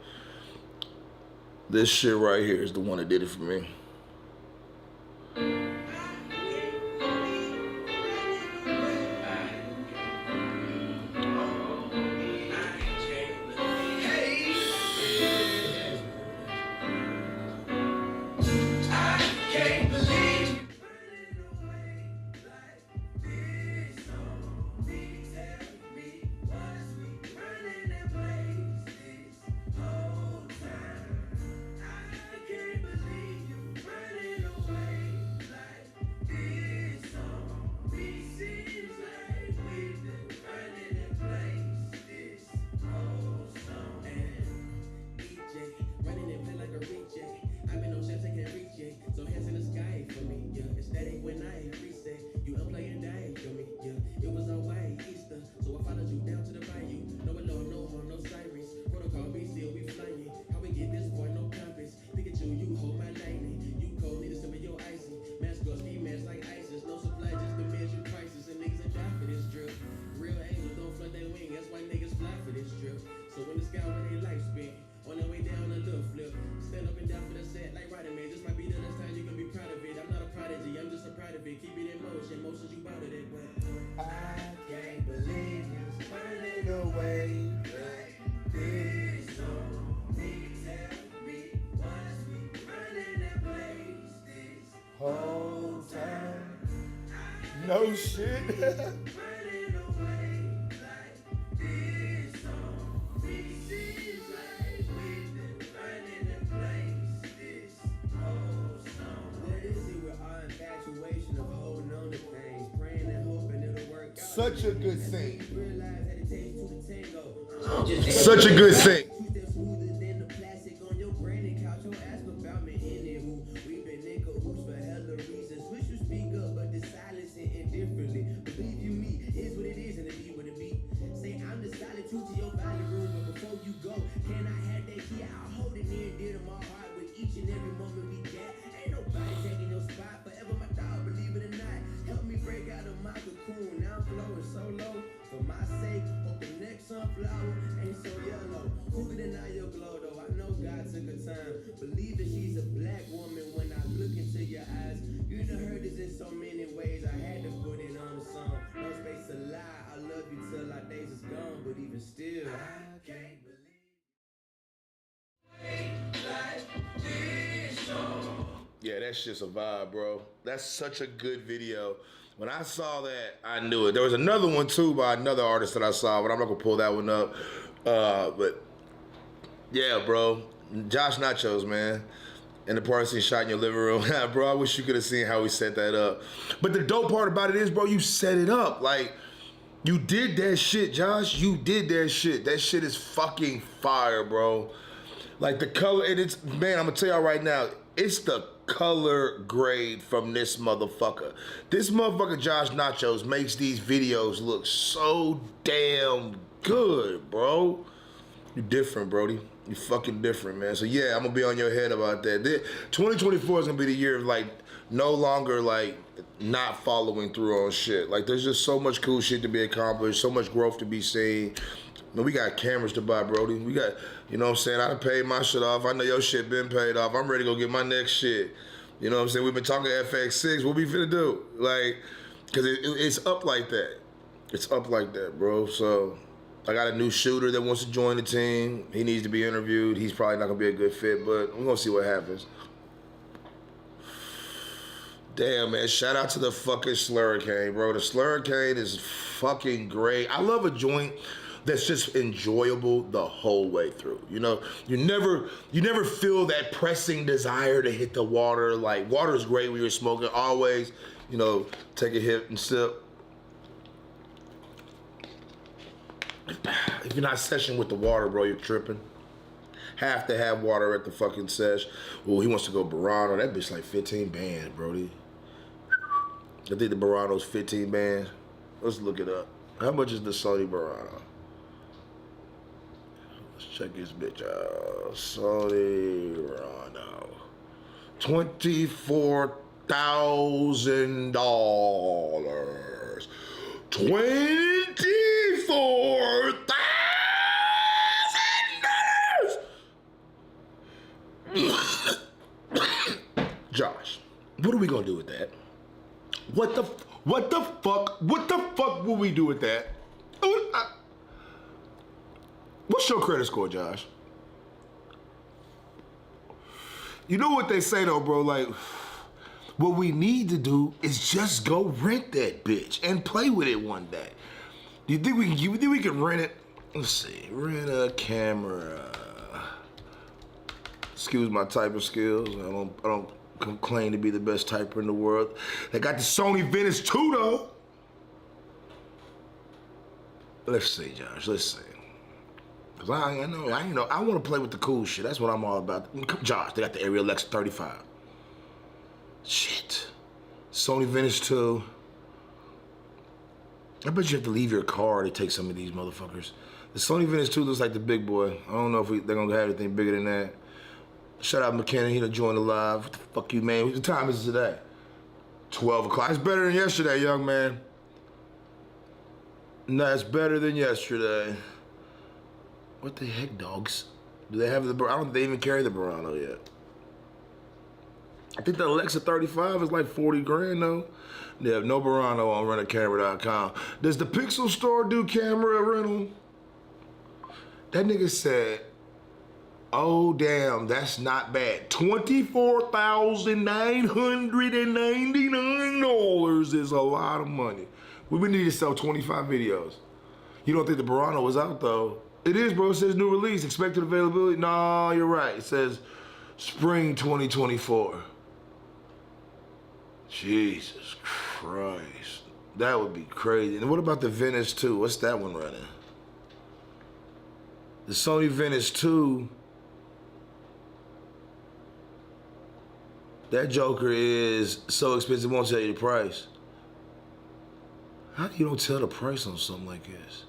S1: This shit right here is the one that did it for me. No shit. Such a good thing. Such a good thing.
S3: So low, for my sake, hope the next sunflower ain't so yellow. Who
S1: that shit's a vibe, bro. That's such a good video. When I saw that, I knew it. There was another one too by another artist that I saw, but I'm not gonna pull that one up. But yeah, bro, Josh Nachos, man. And the party scene shot in your living room. Bro, I wish you could have seen how we set that up. But the dope part about it is, bro, you set it up. Like, you did that shit, Josh. You did that shit. That shit is fucking fire, bro. Like, the color, and it's, man, I'm gonna tell y'all right now, it's the color grade from this motherfucker. This motherfucker, Josh Nachos, makes these videos look so damn good, bro. You different, Brody. You fucking different, man. So yeah, I'm gonna be on your head about that. 2024 is gonna be the year of like no longer like not following through on shit. Like there's just so much cool shit to be accomplished, so much growth to be seen. Man, we got cameras to buy, Brody. We got, you know what I'm saying? I done paid my shit off. I know your shit been paid off. I'm ready to go get my next shit. You know what I'm saying? We've been talking FX6. What we finna do? Like, cause it's up like that. It's up like that, bro. So I got a new shooter that wants to join the team. He needs to be interviewed. He's probably not gonna be a good fit, but we're gonna see what happens. Damn, man, shout out to the fucking Slurricane, bro. The Slurricane is fucking great. I love a joint that's just enjoyable the whole way through. You know, you never feel that pressing desire to hit the water. Like, water is great when you're smoking. Always, you know, take a hit and sip. If you're not seshing with the water, bro, you're tripping. Have to have water at the fucking sesh. Well, he wants to go Barano. That bitch like 15 bands, brody. I think the Barano's 15 bands. Let's look it up. How much is the Sony Barano? Let's check this bitch out. Sony Barano. $24,000. $24,000. Josh, what are we gonna do with that? What the fuck will we do with that? What's your credit score, Josh? You know what they say though, bro, like, what we need to do is just go rent that bitch and play with it one day. Do you think we can rent it? Let's see, rent a camera. Excuse my typing skills. I don't claim to be the best typer in the world. They got the Sony Venice 2 though. Let's see, Josh. Let's see. Cause I want to play with the cool shit. That's what I'm all about. Josh, they got the Area Alexa 35. Shit. Sony Venice 2. I bet you have to leave your car to take some of these motherfuckers. The Sony Venice 2 looks like the big boy. I don't know if they're gonna have anything bigger than that. Shout out McKenna, he done joined the live. What the fuck you, man? What time is it today? 12 o'clock. It's better than yesterday, young man. No, it's better than yesterday. What the heck, dogs? Do they have the, I don't think they even carry the Barano yet. I think the Alexa 35 is like 40 grand though. They have no Barano on rentacamera.com. Does the Pixel store do camera rental? That nigga said, oh damn, that's not bad. $24,999 is a lot of money. We would need to sell 25 videos. You don't think the Barano was out though? It is, bro. It says new release, expected availability. No, you're right. It says spring 2024. Jesus Christ. That would be crazy. And what about the Venice 2? What's that one running? The Sony Venice 2. That joker is so expensive, it won't tell you the price. How do you don't tell the price on something like this?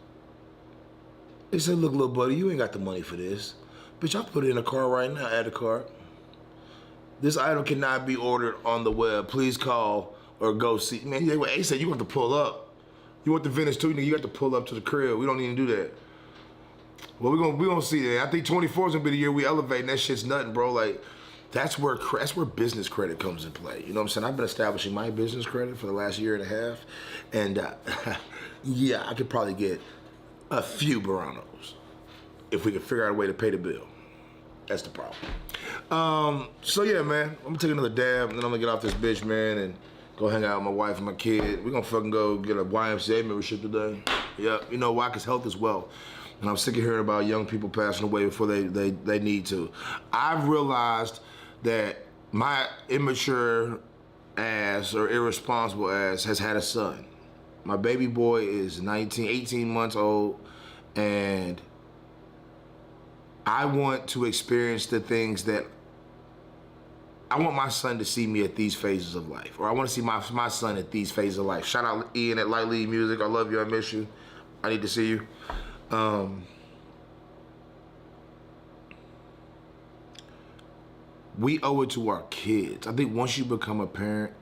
S1: They said, look, little buddy, you ain't got the money for this. Bitch, I'll put it in a car right now, add a cart. This item cannot be ordered on the web. Please call or go see. Man, they said you want to pull up. You want the Venice 2, you got to pull up to the crib. We don't even do that. Well, we gonna see that. I think 24 is gonna be the year we elevate, and that shit's nothing, bro. Like, that's where business credit comes in play. You know what I'm saying? I've been establishing my business credit for the last year and a half, and yeah, I could probably get a few Baranos if we could figure out a way to pay the bill. That's the problem. So yeah, man, I'm gonna take another dab, and then I'm gonna get off this bitch, man, and go hang out with my wife and my kid. We're gonna fucking go get a YMCA membership today. Yep, you know why? Because health is wealth. And I'm sick of hearing about young people passing away before they need to. I've realized that my immature ass or irresponsible ass has had a son. My baby boy is 18 months old, and I want to experience the things that I want my son to see me at these phases of life, or I want to see my son at these phases of life. Shout out Ian at Light Lead Music. I love you. I miss you. I need to see you. We owe it to our kids. I think once you become a parent,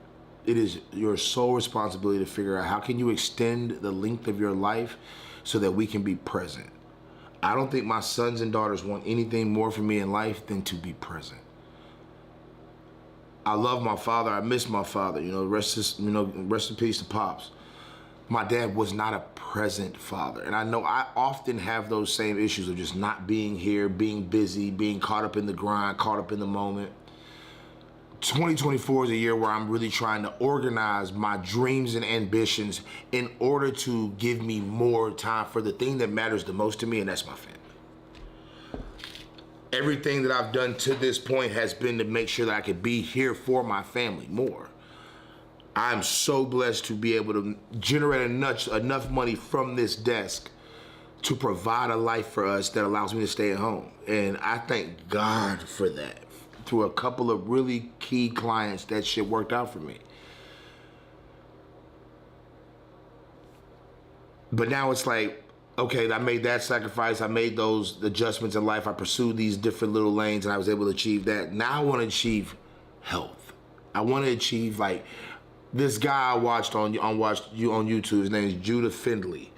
S1: it is your sole responsibility to figure out how can you extend the length of your life so that we can be present. I don't think my sons and daughters want anything more from me in life than to be present. I love my father. I miss my father. Rest in peace to Pops. My dad was not a present father. And I know I often have those same issues of just not being here, being busy, being caught up in the grind, caught up in the moment. 2024 is a year where I'm really trying to organize my dreams and ambitions in order to give me more time for the thing that matters the most to me, and that's my family. Everything that I've done to this point has been to make sure that I could be here for my family more. I'm so blessed to be able to generate enough money from this desk to provide a life for us that allows me to stay at home. And I thank God for that. Through a couple of really key clients, that shit worked out for me. But now it's like, okay, I made that sacrifice. I made those adjustments in life. I pursued these different little lanes and I was able to achieve that. Now I want to achieve health. I want to achieve, like, this guy I watched on YouTube, his name is Judah Findlay.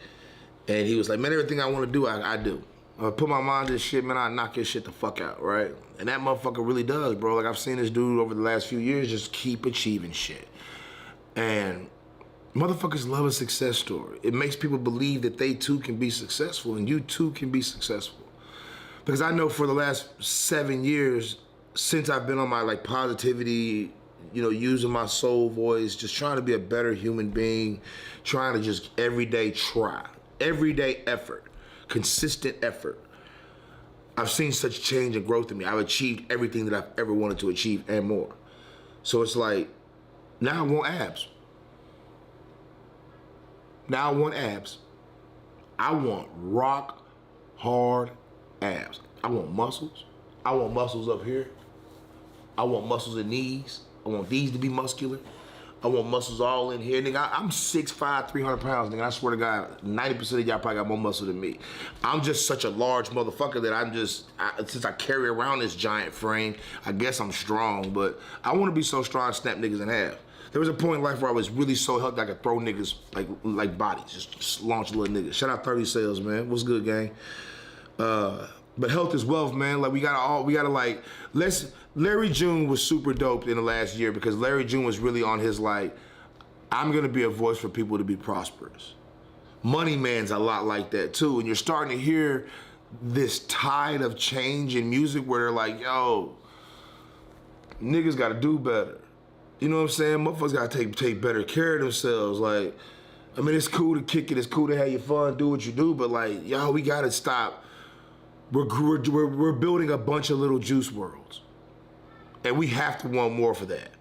S1: And he was like, man, everything I want to do, I do. I put my mind to this shit, man, I knock this shit the fuck out, right? And that motherfucker really does, bro. Like, I've seen this dude over the last few years just keep achieving shit. And motherfuckers love a success story. It makes people believe that they too can be successful, and you too can be successful. Because I know for the last 7 years, since I've been on my, like, positivity, using my soul voice, just trying to be a better human being, trying to just everyday effort, consistent effort. I've seen such change and growth in me. I've achieved everything that I've ever wanted to achieve and more. So it's like, now I want abs. Now I want abs. I want rock hard abs. I want muscles. I want muscles up here. I want muscles in these. I want these to be muscular. I want muscles all in here. Nigga, I'm 6'5", 300 pounds, nigga. I swear to God, 90% of y'all probably got more muscle than me. I'm just such a large motherfucker that since I carry around this giant frame, I guess I'm strong, but I want to be so strong I snap niggas in half. There was a point in life where I was really so healthy I could throw niggas like bodies, just launch little niggas. Shout out 30 Sales, man. What's good, gang? But health is wealth, man. Like, we gotta like, Larry June was super dope in the last year because Larry June was really on his, like, I'm gonna be a voice for people to be prosperous. Money Man's a lot like that too. And you're starting to hear this tide of change in music where they're like, yo, niggas gotta do better. You know what I'm saying? Motherfuckers gotta take better care of themselves. Like, I mean, it's cool to kick it, it's cool to have your fun, do what you do, but like, yo, we gotta stop. We're building a bunch of little juice worlds. And we have to want more for that.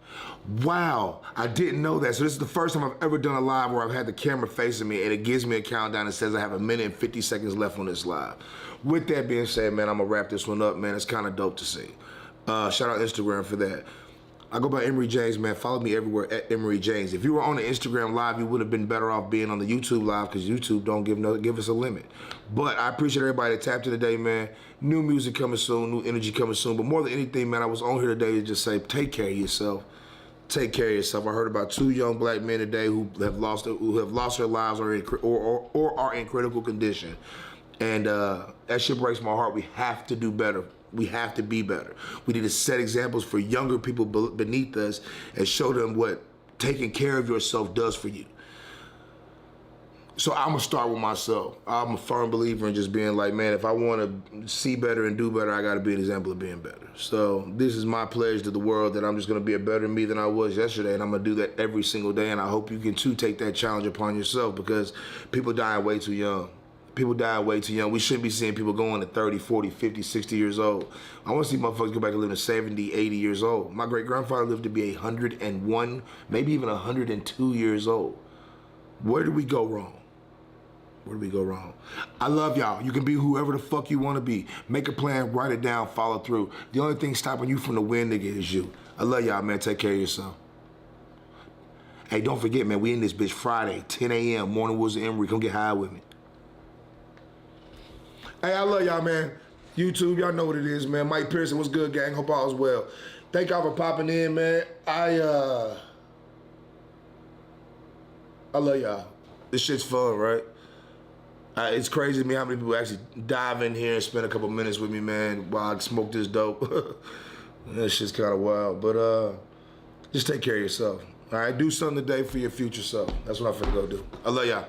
S1: Wow, I didn't know that. So this is the first time I've ever done a live where I've had the camera facing me and it gives me a countdown and says I have 1 minute and 50 seconds left on this live. With that being said, man, I'm gonna wrap this one up, man. It's kind of dope to see. Shout out Instagram for that. I go by Emory Jaymz, man. Follow me everywhere at Emory Jaymz. If you were on the Instagram live, you would have been better off being on the YouTube live because YouTube don't give us a limit. But I appreciate everybody that tapped in today, man. New music coming soon, new energy coming soon. But more than anything, man, I was on here today to just say, take care of yourself. Take care of yourself. I heard about 2 young black men today who have lost their lives or are in critical condition. And that shit breaks my heart. We have to do better. We have to be better. We need to set examples for younger people beneath us and show them what taking care of yourself does for you. So I'm gonna start with myself. I'm a firm believer in just being like, man, if I want to see better and do better, I got to be an example of being better. So this is my pledge to the world that I'm just gonna be a better me than I was yesterday, and I'm gonna do that every single day. And I hope you can too take that challenge upon yourself, because people dying way too young. People dying way too young. We shouldn't be seeing people going to 30, 40, 50, 60 years old. I want to see motherfuckers go back and live to 70, 80 years old. My great-grandfather lived to be 101, maybe even 102 years old. Where did we go wrong? Where did we go wrong? I love y'all. You can be whoever the fuck you want to be. Make a plan, write it down, follow through. The only thing stopping you from the win, nigga, is you. I love y'all, man. Take care of yourself. Hey, don't forget, man, we in this bitch Friday, 10 a.m., Morning Woods of Emory. Come get high with me. Hey, I love y'all, man. YouTube, y'all know what it is, man. Mike Pearson, what's good, gang? Hope all is well. Thank y'all for popping in, man. I love y'all. This shit's fun, right? It's crazy to me how many people actually dive in here and spend a couple minutes with me, man, while I smoke this dope. That shit's kind of wild. But just take care of yourself. All right? Do something today for your future self. That's what I'm finna go do. I love y'all.